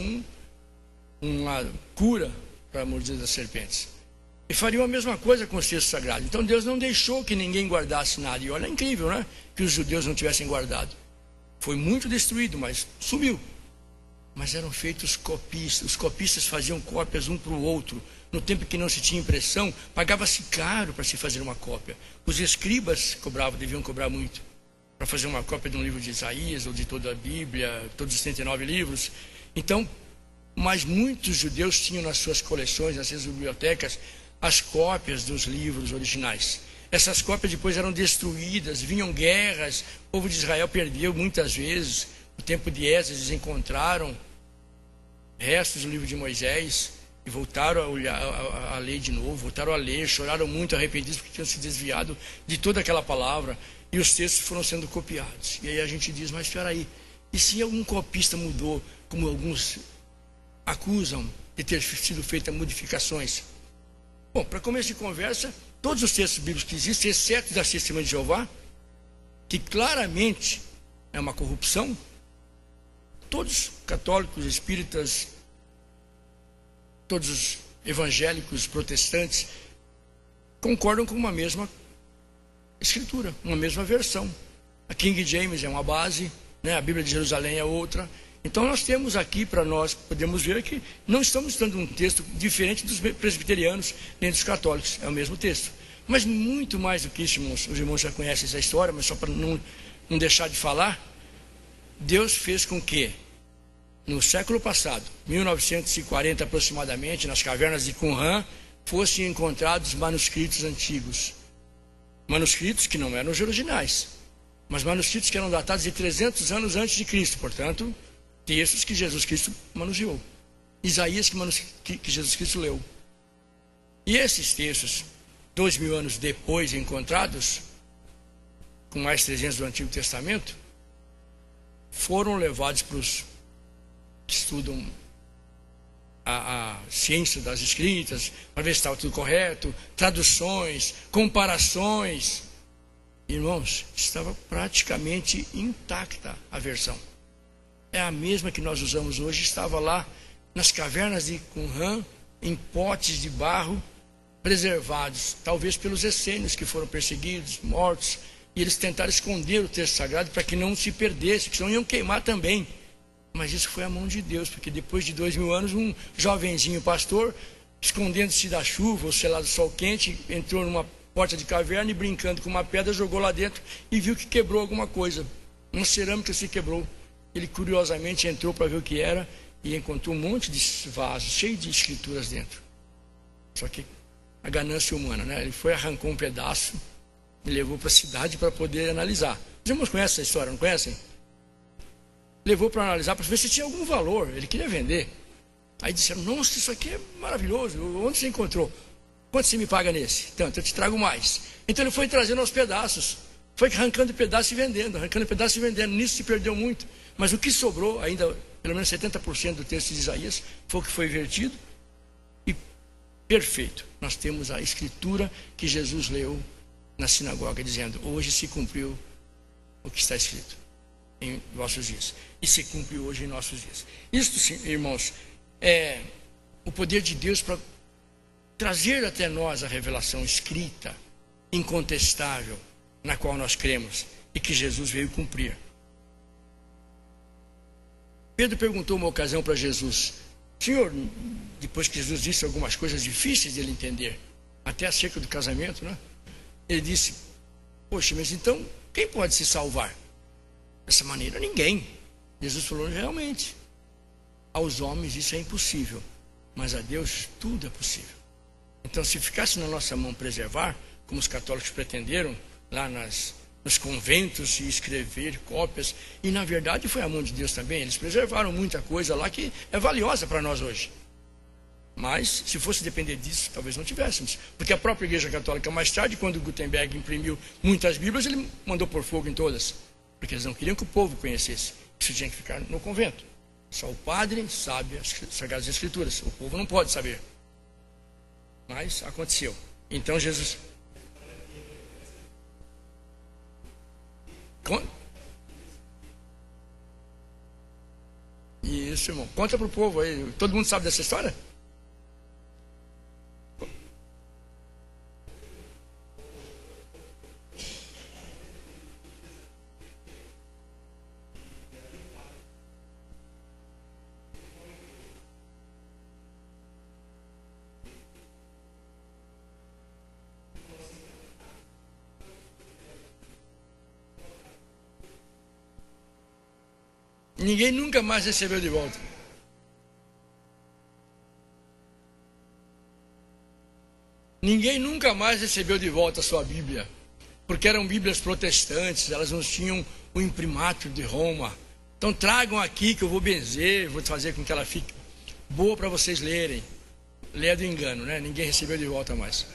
uma cura para a mordida das serpentes. E fariam a mesma coisa com os textos sagrados. Então Deus não deixou que ninguém guardasse nada. E olha, é incrível, né? Que os judeus não tivessem guardado. Foi muito destruído, mas sumiu. Mas eram feitos copistas. Os copistas faziam cópias um para o outro. No tempo que não se tinha impressão, pagava-se caro para se fazer uma cópia. Os escribas deviam cobrar muito. para fazer uma cópia de um livro de Isaías ou de toda a Bíblia, todos os 79 livros. Então, mas muitos judeus tinham nas suas coleções, nas suas bibliotecas, as cópias dos livros originais. Essas cópias depois eram destruídas, vinham guerras, o povo de Israel perdeu muitas vezes. No tempo de Esdras, eles encontraram restos do livro de Moisés e voltaram a olhar, a ler de novo, voltaram a ler, choraram muito, arrependidos porque tinham se desviado de toda aquela palavra, e os textos foram sendo copiados. E aí a gente diz, mas espera aí, e se algum copista mudou, como alguns acusam de ter sido feitas modificações? Bom, para começo de conversa, todos os textos bíblicos que existem, exceto da Testemunha de Jeová, que claramente é uma corrupção, todos católicos, espíritas, todos os evangélicos, protestantes, concordam com uma mesma escritura, uma mesma versão. A King James é uma base, né? A Bíblia de Jerusalém é outra. Então nós temos aqui para nós, podemos ver que não estamos estudando um texto diferente dos presbiterianos nem dos católicos, é o mesmo texto. Mas muito mais do que isso, irmãos, os irmãos já conhecem essa história, mas só para não deixar de falar, Deus fez com que, no século passado, 1940 aproximadamente, nas cavernas de Qumran, fossem encontrados manuscritos antigos. Manuscritos que não eram os originais, mas manuscritos que eram datados de 300 anos antes de Cristo, portanto, textos que Jesus Cristo manuseou. Isaías que Jesus Cristo leu. E esses textos, 2000 anos depois encontrados, com mais 300 do Antigo Testamento, foram levados para os que estudam a ciência das escritas, para ver se estava tudo correto, traduções, comparações. Irmãos, estava praticamente intacta a versão. É a mesma que nós usamos hoje, estava lá nas cavernas de Qumran, em potes de barro, preservados, talvez pelos essênios que foram perseguidos, mortos, e eles tentaram esconder o texto sagrado para que não se perdesse, porque senão iam queimar também. Mas isso foi a mão de Deus, porque depois de 2000 anos, um jovenzinho pastor, escondendo-se da chuva, ou sei lá, do sol quente, entrou numa porta de caverna e brincando com uma pedra, jogou lá dentro e viu que quebrou alguma coisa. Uma cerâmica se quebrou. Ele curiosamente entrou para ver o que era e encontrou um monte de vasos, cheio de escrituras dentro. Só que a ganância humana, né? Ele foi, arrancou um pedaço e levou para a cidade para poder analisar. Os irmãos conhecem essa história, não conhecem? Levou para analisar, para ver se tinha algum valor, ele queria vender. Aí disseram, nossa, isso aqui é maravilhoso, onde você encontrou? Quanto você me paga nesse? Tanto, eu te trago mais. Então ele foi trazendo aos pedaços, foi arrancando pedaço e vendendo, arrancando pedaço e vendendo, nisso se perdeu muito. Mas o que sobrou, ainda pelo menos 70% do texto de Isaías, foi o que foi vertido, e perfeito. Nós temos a escritura que Jesus leu na sinagoga, dizendo, hoje se cumpriu o que está escrito em nossos dias. E se cumpre hoje em nossos dias. Isto, sim, irmãos, é o poder de Deus para trazer até nós a revelação escrita, incontestável, na qual nós cremos e que Jesus veio cumprir. Pedro perguntou uma ocasião para Jesus, Senhor, depois que Jesus disse algumas coisas difíceis de ele entender, até acerca do casamento, né? Ele disse, poxa, mas então, quem pode se salvar? Dessa maneira, ninguém. Jesus falou, realmente, aos homens isso é impossível, mas a Deus tudo é possível. Então, se ficasse na nossa mão preservar, como os católicos pretenderam, lá nos conventos, e escrever cópias, e na verdade foi a mão de Deus também, eles preservaram muita coisa lá que é valiosa para nós hoje. Mas, se fosse depender disso, talvez não tivéssemos. Porque a própria Igreja Católica, mais tarde, quando Gutenberg imprimiu muitas Bíblias, ele mandou pôr fogo em todas. Porque eles não queriam que o povo conhecesse. Isso tinha que ficar no convento. Só o padre sabe as Sagradas Escrituras. O povo não pode saber. Mas aconteceu. Então Jesus... Isso, irmão. Conta para o povo aí. Todo mundo sabe dessa história? Ninguém nunca mais recebeu de volta. Ninguém nunca mais recebeu de volta a sua Bíblia, porque eram Bíblias protestantes, elas não tinham o imprimatur de Roma. Então tragam aqui que eu vou benzer, vou fazer com que ela fique boa para vocês lerem. Lê do engano, né? Ninguém recebeu de volta mais.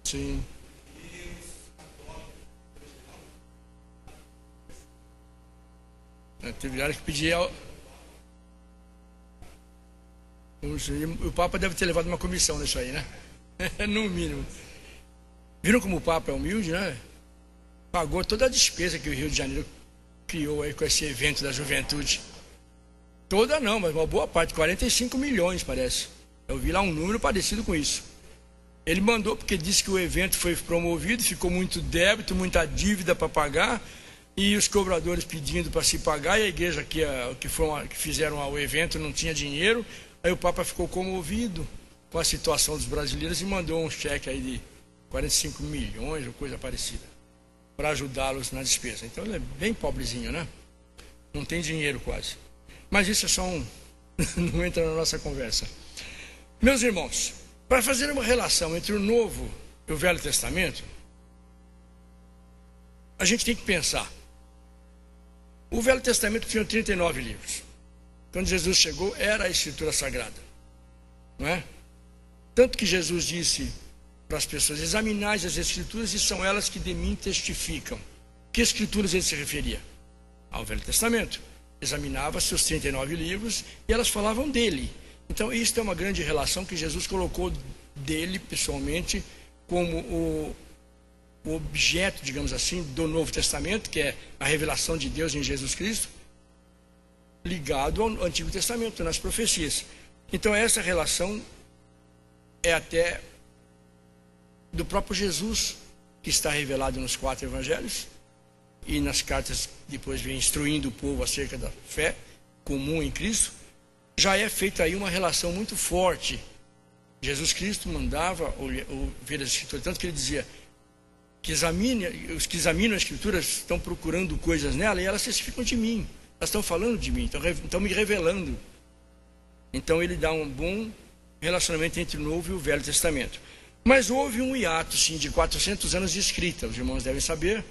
Sim. Teve hora que pedia. O Papa deve ter levado uma comissão nisso aí, né? No mínimo. Viram como o Papa é humilde, né? Pagou toda a despesa que o Rio de Janeiro criou aí com esse evento da juventude. Toda não, mas uma boa parte, 45 milhões parece. Eu vi lá um número parecido com isso. Ele mandou porque disse que o evento foi promovido, ficou muito débito, muita dívida para pagar, e os cobradores pedindo para se pagar, e a igreja que fizeram o evento não tinha dinheiro. Aí o Papa ficou comovido com a situação dos brasileiros e mandou um cheque aí de 45 milhões ou coisa parecida, para ajudá-los na despesa. Então ele é bem pobrezinho, né? Não tem dinheiro quase. Mas isso é só não entra na nossa conversa. Meus irmãos, para fazer uma relação entre o Novo e o Velho Testamento, a gente tem que pensar. O Velho Testamento tinha 39 livros. Quando Jesus chegou, era a Escritura Sagrada. Não é? Tanto que Jesus disse para as pessoas: examinai as Escrituras e são elas que de mim testificam. Que Escrituras ele se referia? Ao Velho Testamento. Examinava seus 39 livros e elas falavam dele. Então, isso é uma grande relação que Jesus colocou dele, pessoalmente, como o objeto, digamos assim, do Novo Testamento, que é a revelação de Deus em Jesus Cristo, ligado ao Antigo Testamento, nas profecias. Então, essa relação é até do próprio Jesus, que está revelado nos 4 evangelhos, e nas cartas depois vem instruindo o povo acerca da fé comum em Cristo. Já é feita aí uma relação muito forte. Jesus Cristo mandava ver as Escrituras, tanto que ele dizia que os que examinam as Escrituras estão procurando coisas nela e elas testificam de mim, elas estão falando de mim, estão me revelando. Então ele dá um bom relacionamento entre o Novo e o Velho Testamento. Mas houve um hiato, sim, de 400 anos de escrita, os irmãos devem saber.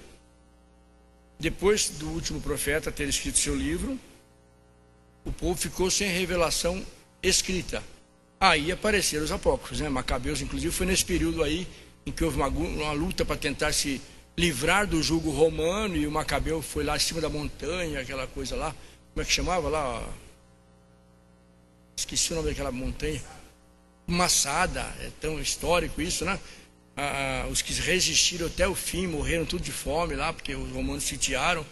Depois do último profeta ter escrito seu livro, o povo ficou sem revelação escrita. Aí apareceram os apócrifos, né? Macabeus, inclusive, foi nesse período aí em que houve uma luta para tentar se livrar do jugo romano, e o Macabeu foi lá em cima da montanha, aquela coisa lá, como é que chamava lá? Esqueci o nome daquela montanha. Massada, é tão histórico isso, né? Os que resistiram até o fim, morreram tudo de fome lá, porque os romanos sitiaram.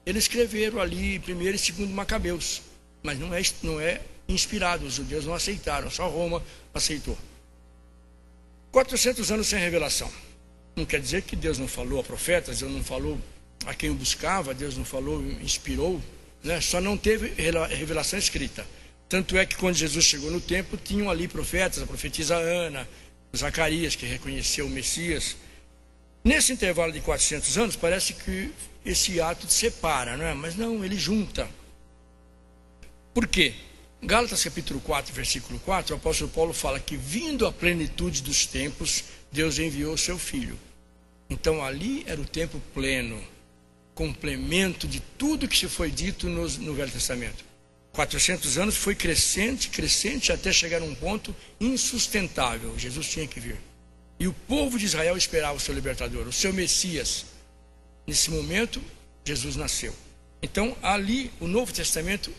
Eles escreveram ali 1º e 2º Macabeus. Mas não é inspirado, os judeus não aceitaram, só Roma aceitou. 400 anos sem revelação. Não quer dizer que Deus não falou a profetas, Deus não falou a quem o buscava, Deus não falou, inspirou, né? Só não teve revelação escrita. Tanto é que quando Jesus chegou no templo, tinham ali profetas, a profetisa Ana, Zacarias, que reconheceu o Messias. Nesse intervalo de 400 anos, parece que esse ato separa, não é? Mas não, ele junta. Por quê? Gálatas capítulo 4, versículo 4, o apóstolo Paulo fala que, vindo a plenitude dos tempos, Deus enviou o seu Filho. Então ali era o tempo pleno, complemento de tudo que se foi dito no Velho Testamento. 400 anos foi crescente, até chegar a um ponto insustentável. Jesus tinha que vir. E o povo de Israel esperava o seu libertador, o seu Messias. Nesse momento, Jesus nasceu. Então ali, o Novo Testamento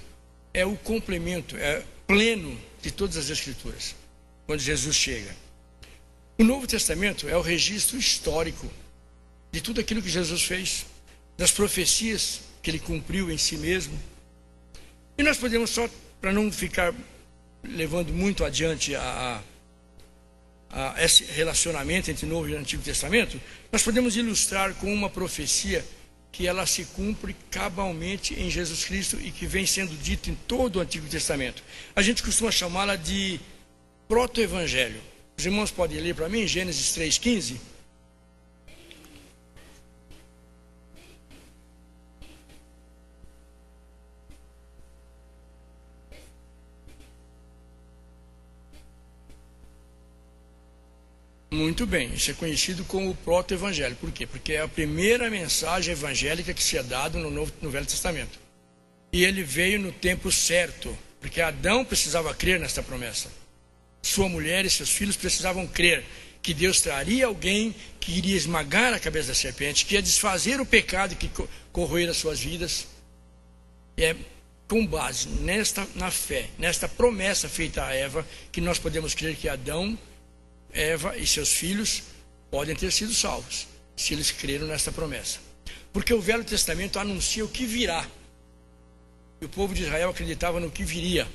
é o complemento, é pleno de todas as Escrituras, quando Jesus chega. O Novo Testamento é o registro histórico de tudo aquilo que Jesus fez, das profecias que ele cumpriu em si mesmo. E nós podemos, só para não ficar levando muito adiante esse relacionamento entre o Novo e o Antigo Testamento, nós podemos ilustrar com uma profecia que ela se cumpre cabalmente em Jesus Cristo e que vem sendo dito em todo o Antigo Testamento. A gente costuma chamá-la de proto-evangelho. Os irmãos podem ler para mim Gênesis 3,15? Muito bem, isso é conhecido como o proto-evangelho. Por quê? Porque é a primeira mensagem evangélica que se é dada no Velho Testamento. E ele veio no tempo certo, porque Adão precisava crer nesta promessa. Sua mulher e seus filhos precisavam crer que Deus traria alguém que iria esmagar a cabeça da serpente, que ia desfazer o pecado que corroera as suas vidas. E é com base na fé, nesta promessa feita a Eva, que nós podemos crer que Adão, Eva e seus filhos podem ter sido salvos, se eles creram nesta promessa. Porque o Velho Testamento anuncia o que virá. E o povo de Israel acreditava no que viria.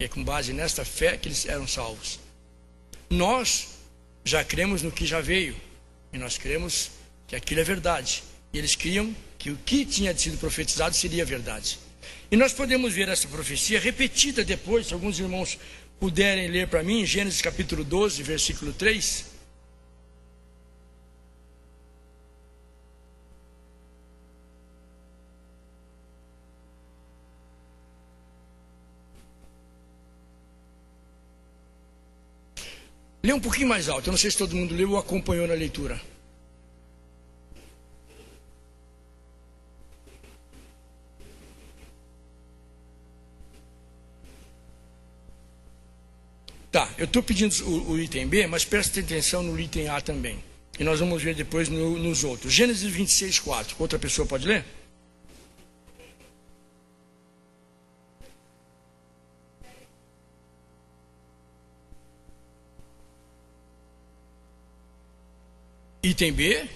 E é com base nesta fé que eles eram salvos. Nós já cremos no que já veio. E nós cremos que aquilo é verdade. E eles criam que o que tinha sido profetizado seria verdade. E nós podemos ver essa profecia repetida depois, se alguns irmãos puderem ler para mim, Gênesis capítulo 12, versículo 3. Lê um pouquinho mais alto, eu não sei se todo mundo leu ou acompanhou na leitura. Tá, eu estou pedindo o item B, mas preste atenção no item A também. E nós vamos ver depois nos outros. Gênesis 26, 4. Outra pessoa pode ler? Item B,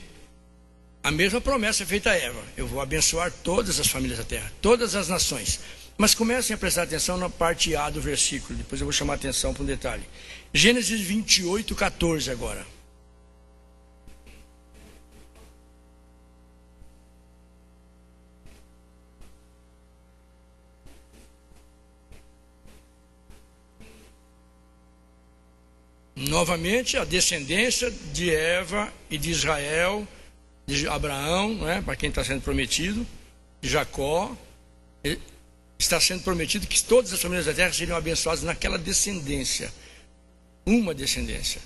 a mesma promessa feita a Eva. Eu vou abençoar todas as famílias da terra, todas as nações. Mas comecem a prestar atenção na parte A do versículo. Depois eu vou chamar a atenção para um detalhe. Gênesis 28, 14 agora. Novamente, a descendência de Eva e de Israel, de Abraão, né, para quem está sendo prometido, de Jacó, está sendo prometido que todas as famílias da terra seriam abençoadas naquela descendência. Uma descendência.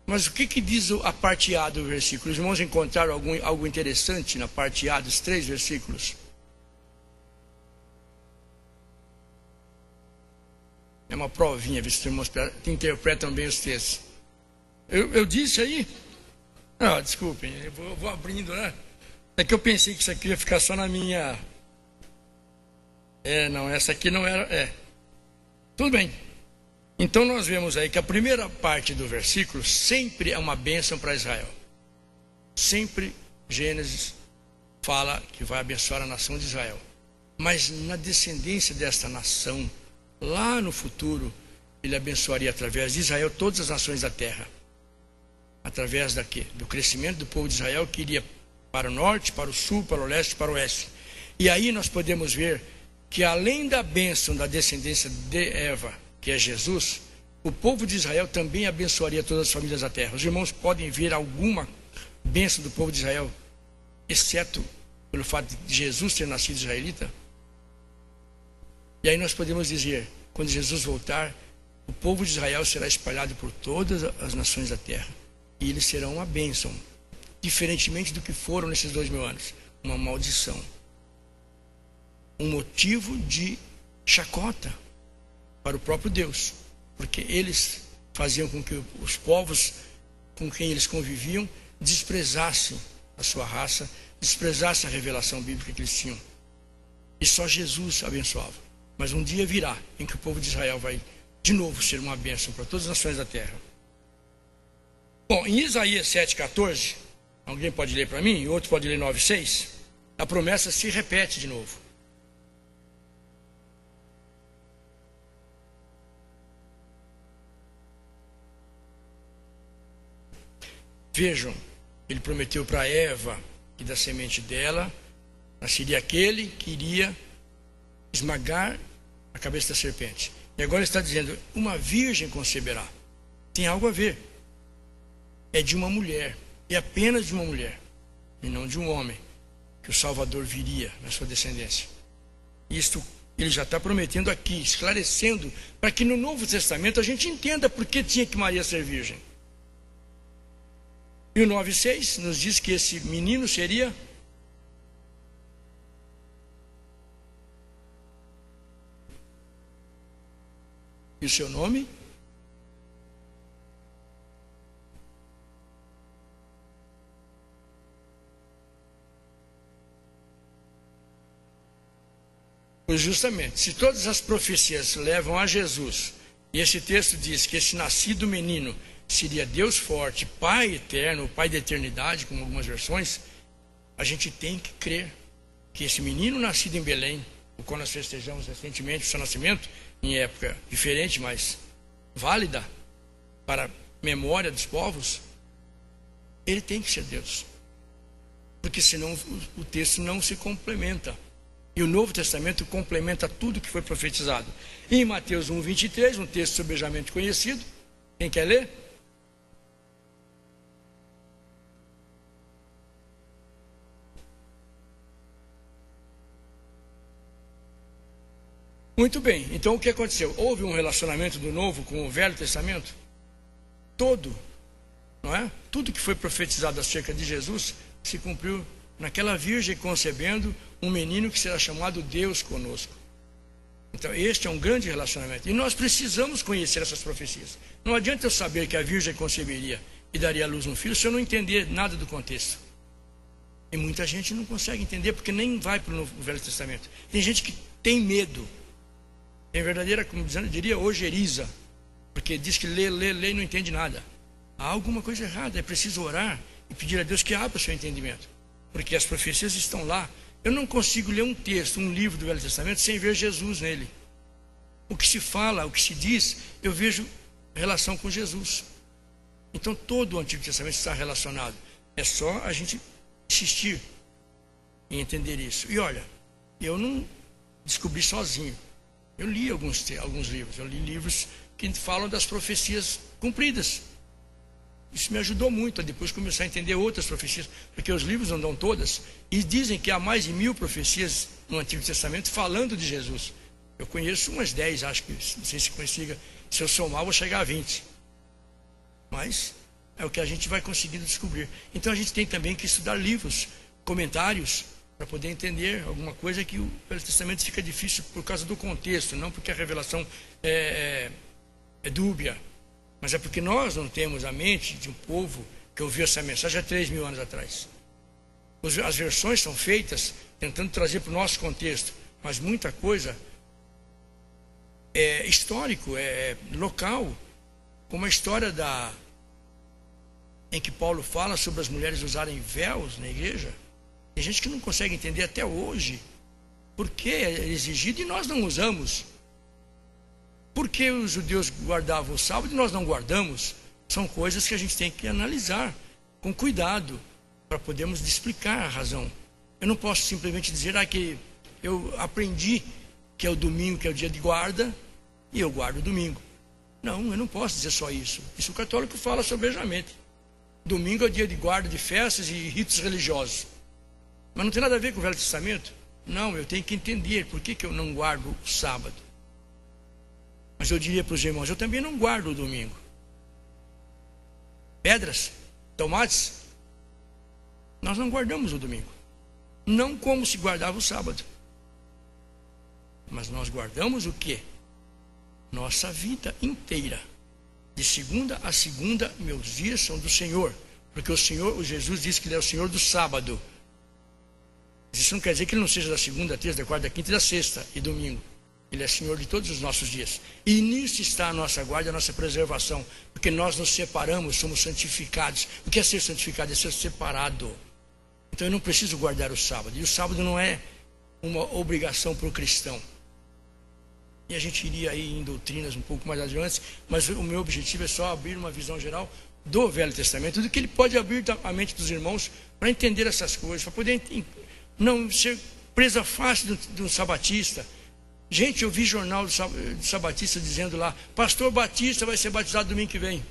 Mas o que diz a parte A do versículo? Os irmãos encontraram algo interessante na parte A dos 3 versículos? É uma provinha, ver se os irmãos interpretam bem os textos. Eu disse aí? Ah, desculpem, eu vou abrindo, né? É que eu pensei que isso aqui ia ficar só na minha... não, essa aqui não era... Tudo bem. Então nós vemos aí que a primeira parte do versículo sempre é uma bênção para Israel. Sempre Gênesis fala que vai abençoar a nação de Israel. Mas na descendência desta nação, lá no futuro, ele abençoaria através de Israel todas as nações da terra. Através do crescimento do povo de Israel, que iria para o norte, para o sul, para o leste, para o oeste. E aí nós podemos ver que além da bênção da descendência de Eva, que é Jesus, o povo de Israel também abençoaria todas as famílias da terra. Os irmãos podem ver alguma bênção do povo de Israel, exceto pelo fato de Jesus ter nascido israelita? E aí nós podemos dizer, quando Jesus voltar, o povo de Israel será espalhado por todas as nações da terra. E eles serão uma bênção, diferentemente do que foram nesses 2000 anos, uma maldição. Um motivo de chacota para o próprio Deus, porque eles faziam com que os povos com quem eles conviviam desprezassem a sua raça, desprezassem a revelação bíblica que eles tinham. E só Jesus abençoava. Mas um dia virá em que o povo de Israel vai de novo ser uma bênção para todas as nações da terra. Bom, em Isaías 7,14, alguém pode ler para mim, outro pode ler 9,6, a promessa se repete de novo. Vejam, ele prometeu para Eva que da semente dela nasceria aquele que iria esmagar a cabeça da serpente. E agora ele está dizendo, uma virgem conceberá. tem algo a ver. É de uma mulher, é apenas de uma mulher, e não de um homem, que o Salvador viria na sua descendência. Isto ele já está prometendo aqui, esclarecendo, para que no Novo Testamento a gente entenda por que tinha que Maria ser virgem. E o 9,6 nos diz que esse menino seria e o seu nome? Pois justamente, se todas as profecias levam a Jesus, e esse texto diz que esse nascido menino seria Deus forte, Pai eterno, Pai da eternidade, como algumas versões, a gente tem que crer que esse menino nascido em Belém, o qual nós festejamos recentemente o seu nascimento, em época diferente, mas válida para a memória dos povos, ele tem que ser Deus. Porque senão o texto não se complementa. E o Novo Testamento complementa tudo que foi profetizado. E em Mateus 1,23, um texto sobejamente conhecido, quem quer ler? Muito bem, então o que aconteceu? Houve um relacionamento do Novo com o Velho Testamento? Todo, não é? Tudo que foi profetizado acerca de Jesus se cumpriu naquela virgem concebendo um menino que será chamado Deus conosco. Então este é um grande relacionamento. E nós precisamos conhecer essas profecias. Não adianta eu saber que a virgem conceberia e daria à luz um filho se eu não entender nada do contexto. E muita gente não consegue entender porque nem vai para o Velho Testamento. Tem gente que tem medo. Tem verdadeira, como eu diria, ojeriza. Porque diz que lê e não entende nada. Há alguma coisa errada. É preciso orar e pedir a Deus que abra o seu entendimento. Porque as profecias estão lá. Eu não consigo ler um texto, um livro do Velho Testamento sem ver Jesus nele. O que se fala, o que se diz, eu vejo relação com Jesus. Então todo o Antigo Testamento está relacionado. É só a gente insistir em entender isso. E olha, eu não descobri sozinho. Eu li alguns livros. Eu li livros que falam das profecias cumpridas. Isso me ajudou muito a depois começar a entender outras profecias, porque os livros não dão todas, e dizem que há mais de 1000 profecias no Antigo Testamento falando de Jesus. Eu conheço umas 10, acho que, não sei se consiga, se eu somar, vou chegar a 20. Mas é o que a gente vai conseguindo descobrir. Então a gente tem também que estudar livros, comentários, para poder entender alguma coisa que o Velho Testamento fica difícil por causa do contexto, não porque a revelação é dúbia. Mas é porque nós não temos a mente de um povo que ouviu essa mensagem há 3000 anos atrás. As versões são feitas tentando trazer para o nosso contexto, mas muita coisa é histórico, é local, como a história em que Paulo fala sobre as mulheres usarem véus na igreja. Tem gente que não consegue entender até hoje por que é exigido e nós não usamos. Por que os judeus guardavam o sábado e nós não guardamos? São coisas que a gente tem que analisar com cuidado para podermos explicar a razão. Eu não posso simplesmente dizer que eu aprendi que é o domingo, que é o dia de guarda, e eu guardo o domingo. Não, eu não posso dizer só isso. Isso o católico fala sobejamente. Domingo é o dia de guarda de festas e ritos religiosos. Mas não tem nada a ver com o Velho Testamento? Não, eu tenho que entender por que eu não guardo o sábado. Mas eu diria para os irmãos, eu também não guardo o domingo. Pedras, tomates, nós não guardamos o domingo. Não como se guardava o sábado. Mas nós guardamos o quê? Nossa vida inteira. De segunda a segunda, meus dias são do Senhor. Porque o Jesus disse que Ele é o Senhor do sábado. Isso não quer dizer que Ele não seja da segunda, terça, da quarta, da quinta e da sexta e domingo. Ele é Senhor de todos os nossos dias. E nisso está a nossa guarda, a nossa preservação. Porque nós nos separamos, somos santificados. O que é ser santificado? É ser separado. Então eu não preciso guardar o sábado. E o sábado não é uma obrigação para o cristão. E a gente iria aí em doutrinas um pouco mais adiante, mas o meu objetivo é só abrir uma visão geral do Velho Testamento, do que ele pode abrir a mente dos irmãos para entender essas coisas, para poder não ser presa fácil do sabatista. Gente, eu vi jornal do sabatista dizendo lá, pastor Batista vai ser batizado domingo que vem.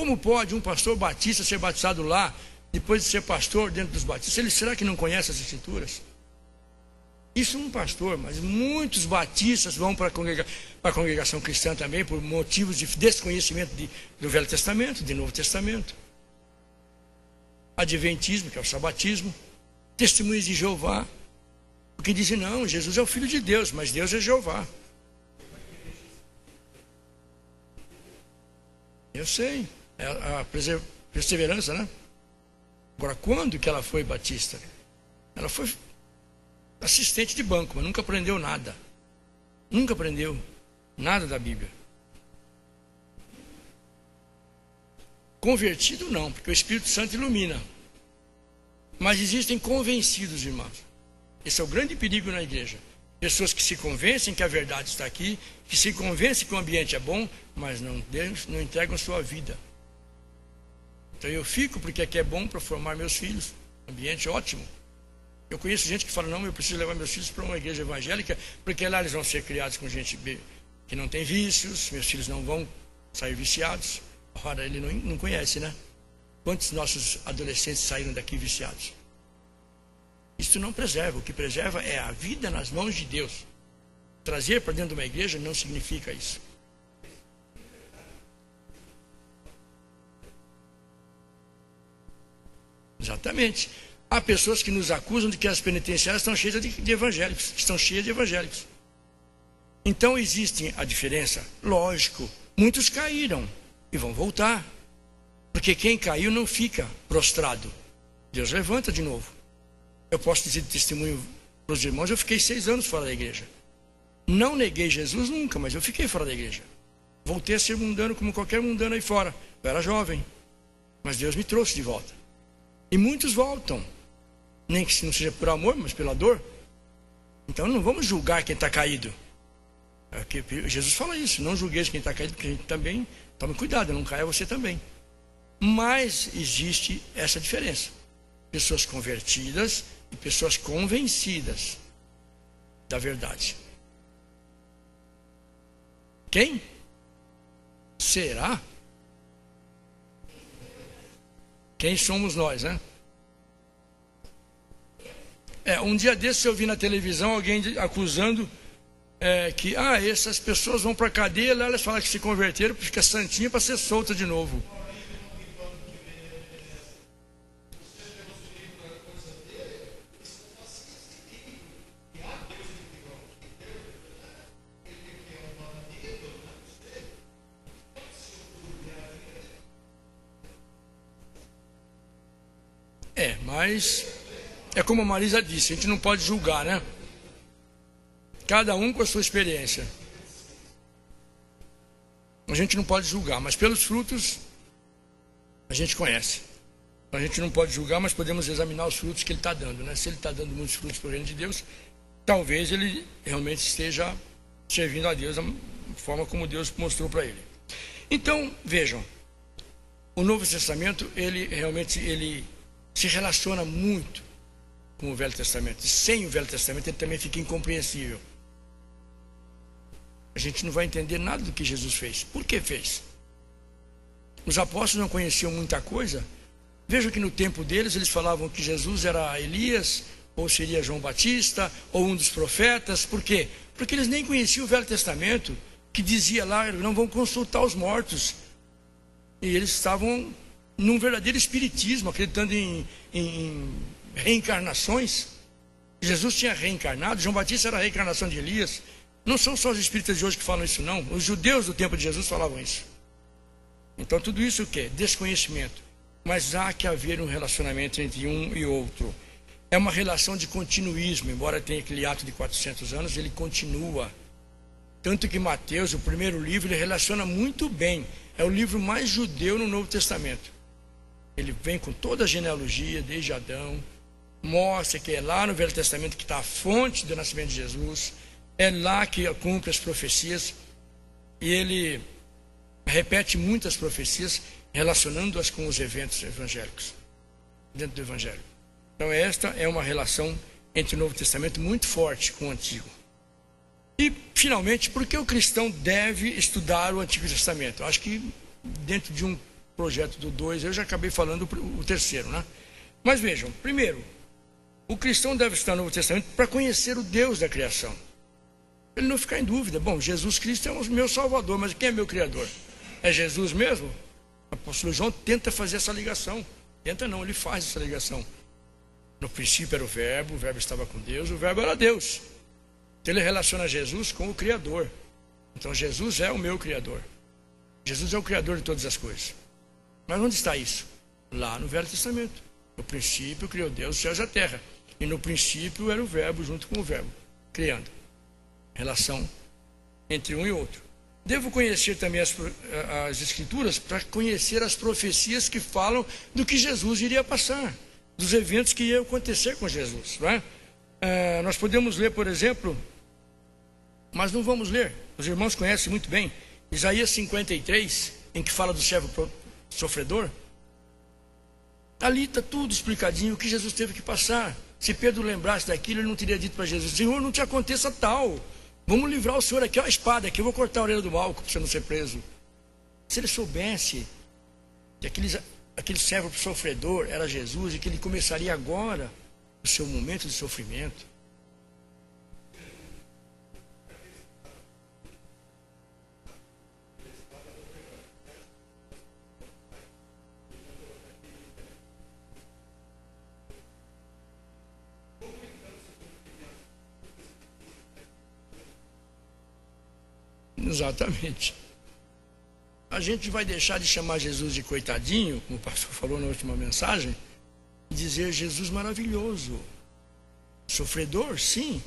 Como pode um pastor batista ser batizado lá, depois de ser pastor dentro dos batistas? Ele, será que não conhece as escrituras? Isso um pastor, mas muitos batistas vão para a congregação cristã também por motivos de desconhecimento do Velho Testamento, do Novo Testamento. Adventismo, que é o sabatismo. Testemunhas de Jeová, porque dizem, não, Jesus é o Filho de Deus, mas Deus é Jeová. Eu sei, é a perseverança, né? Agora, quando que ela foi batista? Ela foi assistente de banco, mas nunca aprendeu nada. Nunca aprendeu nada da Bíblia. Convertido não, porque o Espírito Santo ilumina. Mas existem convencidos, irmãos. Esse é o grande perigo na igreja. Pessoas que se convencem que a verdade está aqui, que se convencem que o ambiente é bom, mas não entregam sua vida. Então eu fico porque aqui é bom para formar meus filhos. Ambiente ótimo. Eu conheço gente que fala, não, eu preciso levar meus filhos para uma igreja evangélica, porque lá eles vão ser criados com gente que não tem vícios, meus filhos não vão sair viciados. Ora, ele não conhece, né? Quantos nossos adolescentes saíram daqui viciados? Isso não preserva. O que preserva é a vida nas mãos de Deus. Trazer para dentro de uma igreja não significa isso. Exatamente. Há pessoas que nos acusam de que as penitenciárias estão cheias de evangélicos. Estão cheias de evangélicos. Então existe a diferença. Lógico, muitos caíram e vão voltar. Porque quem caiu não fica prostrado. Deus levanta de novo. Eu posso dizer de testemunho para os irmãos, eu fiquei 6 anos fora da igreja. Não neguei Jesus nunca, mas eu fiquei fora da igreja. Voltei a ser mundano como qualquer mundano aí fora. Eu era jovem, mas Deus me trouxe de volta. E muitos voltam. Nem que não seja por amor, mas pela dor. Então não vamos julgar quem está caído. Jesus fala isso, não julgueis quem está caído, porque a gente também, tome cuidado, não caia você também. Mas existe essa diferença. Pessoas convertidas e pessoas convencidas da verdade. Quem? Será? Quem somos nós, né? Um dia desses eu vi na televisão alguém acusando que essas pessoas vão para a cadeia, lá elas falam que se converteram, porque fica santinha para ser solta de novo. Mas é como a Marisa disse, a gente não pode julgar, né? Cada um com a sua experiência. A gente não pode julgar, mas pelos frutos a gente conhece. A gente não pode julgar, mas podemos examinar os frutos que ele está dando, né? Se ele está dando muitos frutos para o reino de Deus, talvez ele realmente esteja servindo a Deus da forma como Deus mostrou para ele. Então, vejam, o Novo Testamento, ele se relaciona muito com o Velho Testamento. E sem o Velho Testamento ele também fica incompreensível. A gente não vai entender nada do que Jesus fez. Por que fez? Os apóstolos não conheciam muita coisa. Veja que no tempo deles eles falavam que Jesus era Elias, ou seria João Batista, ou um dos profetas. Por quê? Porque eles nem conheciam o Velho Testamento, que dizia lá, não vão consultar os mortos. E eles estavam num verdadeiro espiritismo, acreditando em reencarnações. Jesus tinha reencarnado, João Batista era a reencarnação de Elias. Não são só os espíritas de hoje que falam isso, não. Os judeus do tempo de Jesus falavam isso. Então tudo isso o quê? Desconhecimento. Mas há que haver um relacionamento entre um e outro. É uma relação de continuismo, embora tenha aquele ato de 400 anos, ele continua. Tanto que Mateus, o primeiro livro, ele relaciona muito bem. É o livro mais judeu no Novo Testamento. Ele vem com toda a genealogia, desde Adão, mostra que é lá no Velho Testamento que está a fonte do nascimento de Jesus, é lá que cumpre as profecias, e ele repete muitas profecias, relacionando-as com os eventos evangélicos, dentro do Evangelho. Então esta é uma relação entre o Novo Testamento muito forte com o Antigo. E, finalmente, por que o cristão deve estudar o Antigo Testamento? Eu acho que dentro de um projeto do 2, eu já acabei falando o terceiro, né? Mas vejam, primeiro, o cristão deve estudar o Novo Testamento para conhecer o Deus da criação. Ele não ficar em dúvida. Bom, Jesus Cristo é o meu Salvador, mas quem é meu Criador? É Jesus mesmo? O apóstolo João tenta fazer essa ligação. Tenta não, ele faz essa ligação. No princípio era o verbo estava com Deus, o verbo era Deus. Então ele relaciona Jesus com o Criador. Então Jesus é o meu Criador. Jesus é o Criador de todas as coisas. Mas onde está isso? Lá no Velho Testamento. No princípio criou Deus os céus e a terra. E no princípio era o verbo junto com o verbo, criando. Relação entre um e outro. Devo conhecer também as Escrituras para conhecer as profecias que falam do que Jesus iria passar, dos eventos que iam acontecer com Jesus. Não é? Nós podemos ler, por exemplo, mas não vamos ler, os irmãos conhecem muito bem, Isaías 53, em que fala do servo sofredor. Ali está tudo explicadinho, o que Jesus teve que passar. Se Pedro lembrasse daquilo, ele não teria dito para Jesus: Senhor, não te aconteça tal. Vamos livrar o Senhor aqui, ó, a espada aqui, eu vou cortar a orelha do malco para você não ser preso. Se ele soubesse que aquele servo sofredor era Jesus e que ele começaria agora o seu momento de sofrimento. Exatamente. A gente vai deixar de chamar Jesus de coitadinho, como o pastor falou na última mensagem, e dizer Jesus maravilhoso. Sofredor, sim,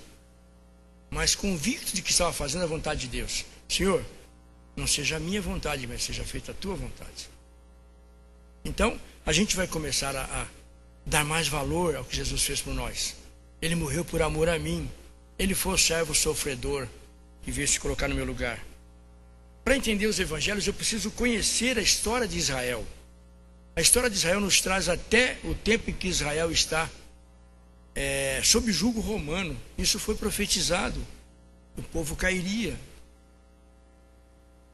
mas convicto de que estava fazendo a vontade de Deus. Senhor, não seja a minha vontade, mas seja feita a tua vontade. Então, a gente vai começar a dar mais valor ao que Jesus fez por nós. Ele morreu por amor a mim. Ele foi o servo sofredor que veio se colocar no meu lugar. Para entender os evangelhos, eu preciso conhecer a história de Israel. A história de Israel nos traz até o tempo em que Israel está sob jugo romano. Isso foi profetizado. O povo cairia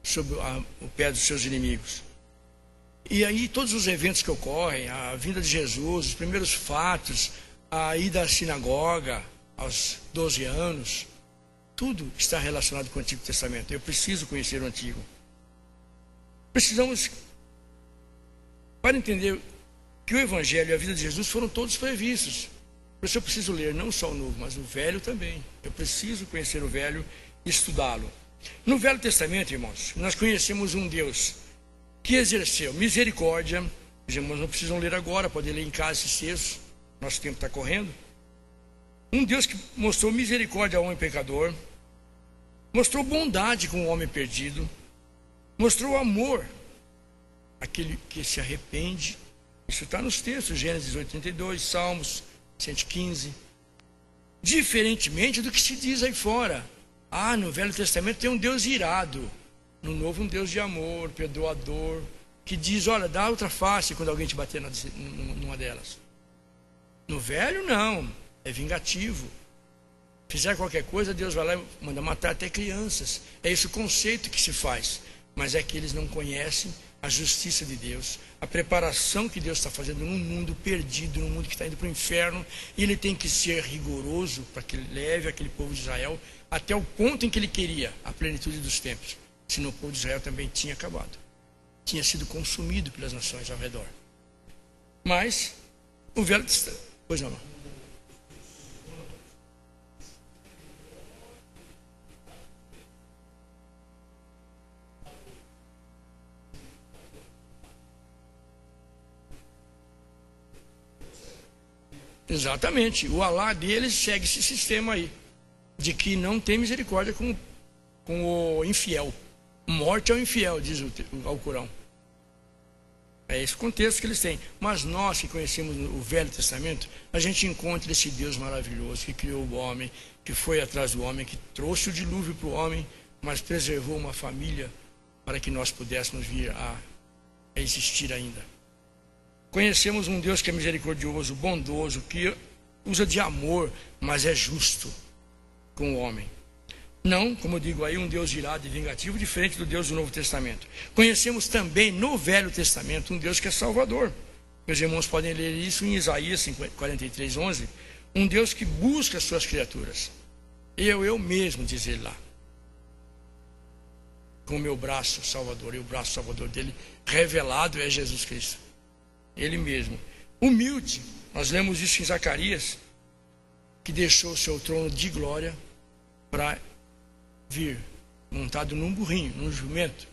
sob o pé dos seus inimigos. E aí todos os eventos que ocorrem, a vinda de Jesus, os primeiros fatos, a ida à sinagoga aos 12 anos, tudo está relacionado com o Antigo Testamento. Eu preciso conhecer o Antigo. Precisamos, para entender que o Evangelho e a vida de Jesus foram todos previstos. Por isso eu preciso ler não só o Novo, mas o Velho também. Eu preciso conhecer o Velho e estudá-lo. No Velho Testamento, irmãos, nós conhecemos um Deus que exerceu misericórdia. Os irmãos não precisam ler agora, podem ler em casa esses textos. Nosso tempo está correndo. Um Deus que mostrou misericórdia ao homem pecador, mostrou bondade com o homem perdido, mostrou amor àquele que se arrepende. Isso está nos textos, Gênesis 82, Salmos 115. Diferentemente do que se diz aí fora. No Velho Testamento tem um Deus irado, no Novo um Deus de amor, perdoador, que diz: olha, dá outra face quando alguém te bater numa delas. No Velho não, é vingativo. Fizer qualquer coisa, Deus vai lá e manda matar até crianças. É esse o conceito que se faz. Mas é que eles não conhecem a justiça de Deus, a preparação que Deus está fazendo num mundo perdido, num mundo que está indo para o inferno, e ele tem que ser rigoroso para que ele leve aquele povo de Israel até o ponto em que ele queria, a plenitude dos tempos. Senão o povo de Israel também tinha acabado, tinha sido consumido pelas nações ao redor. Mas o Velho Testamento... Pois não. Exatamente. O Alá deles segue esse sistema aí, de que não tem misericórdia com o infiel. Morte ao infiel, diz o Alcorão. É esse o contexto que eles têm. Mas nós que conhecemos o Velho Testamento, a gente encontra esse Deus maravilhoso que criou o homem, que foi atrás do homem, que trouxe o dilúvio para o homem, mas preservou uma família para que nós pudéssemos vir a existir ainda. Conhecemos um Deus que é misericordioso, bondoso, que usa de amor, mas é justo com o homem. Não, como eu digo aí, um Deus irado e vingativo, diferente do Deus do Novo Testamento. Conhecemos também no Velho Testamento um Deus que é salvador. Meus irmãos podem ler isso em Isaías 43:11. Um Deus que busca as suas criaturas. Eu mesmo, diz ele lá. Com o meu braço salvador, e o braço salvador dele revelado é Jesus Cristo. Ele mesmo. Humilde, nós lemos isso em Zacarias, que deixou o seu trono de glória para vir montado num burrinho, num jumento,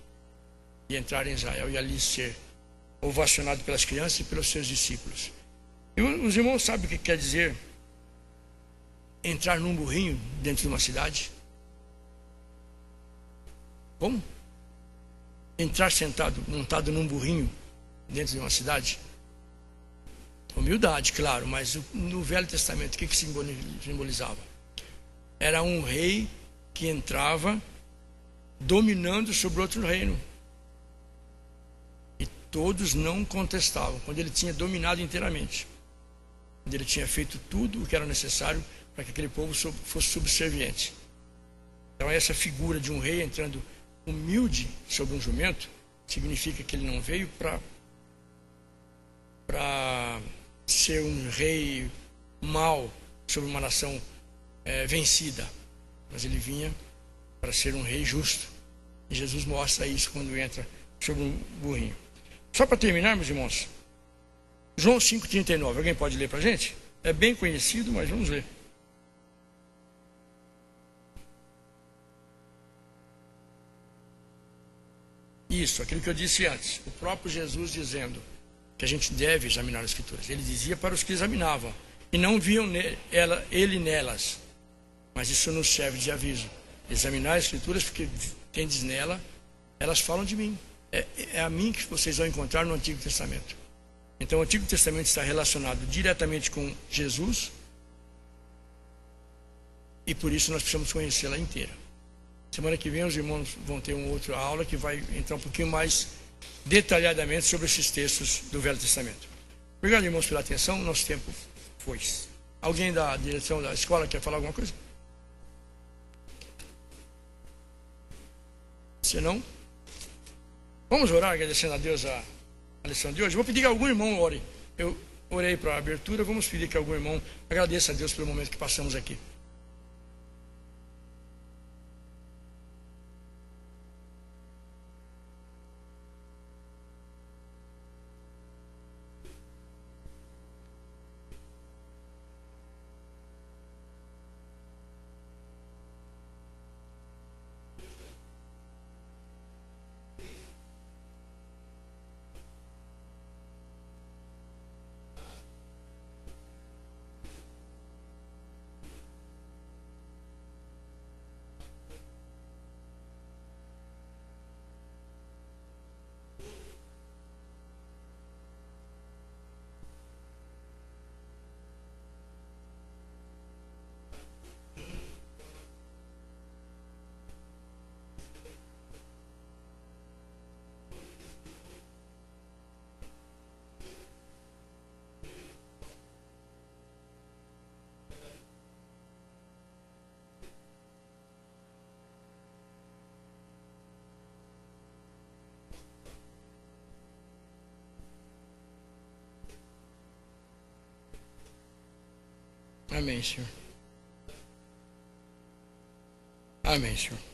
e entrar em Israel e ali ser ovacionado pelas crianças e pelos seus discípulos. E os irmãos sabem o que quer dizer entrar num burrinho dentro de uma cidade? Como? Entrar sentado, montado num burrinho dentro de uma cidade? Humildade, claro, mas no Velho Testamento, o que simbolizava? Era um rei que entrava dominando sobre outro reino. E todos não contestavam, quando ele tinha dominado inteiramente. Quando ele tinha feito tudo o que era necessário para que aquele povo fosse subserviente. Então essa figura de um rei entrando humilde sobre um jumento significa que ele não veio para ser um rei mau sobre uma nação vencida, mas ele vinha para ser um rei justo. E Jesus mostra isso quando entra sobre um burrinho. Só para terminar, meus irmãos, João 5,39, alguém pode ler para a gente? É bem conhecido, mas vamos ler. Isso, aquilo que eu disse antes, o próprio Jesus dizendo que a gente deve examinar as Escrituras. Ele dizia para os que examinavam e não viam ele nelas, mas isso nos serve de aviso. Examinar as Escrituras, porque tendes nela, elas falam de mim. É a mim que vocês vão encontrar no Antigo Testamento. Então o Antigo Testamento está relacionado diretamente com Jesus e por isso nós precisamos conhecê-la inteira. Semana que vem os irmãos vão ter uma outra aula que vai entrar um pouquinho mais detalhadamente sobre esses textos do Velho Testamento. Obrigado, irmãos, pela atenção. Nosso tempo foi. Alguém da direção da escola quer falar alguma coisa? Se não, vamos orar agradecendo a Deus a lição de hoje. Vou pedir que algum irmão ore. Eu orei para a abertura, vamos pedir que algum irmão agradeça a Deus pelo momento que passamos aqui. Amém, Senhor. Amém, Senhor.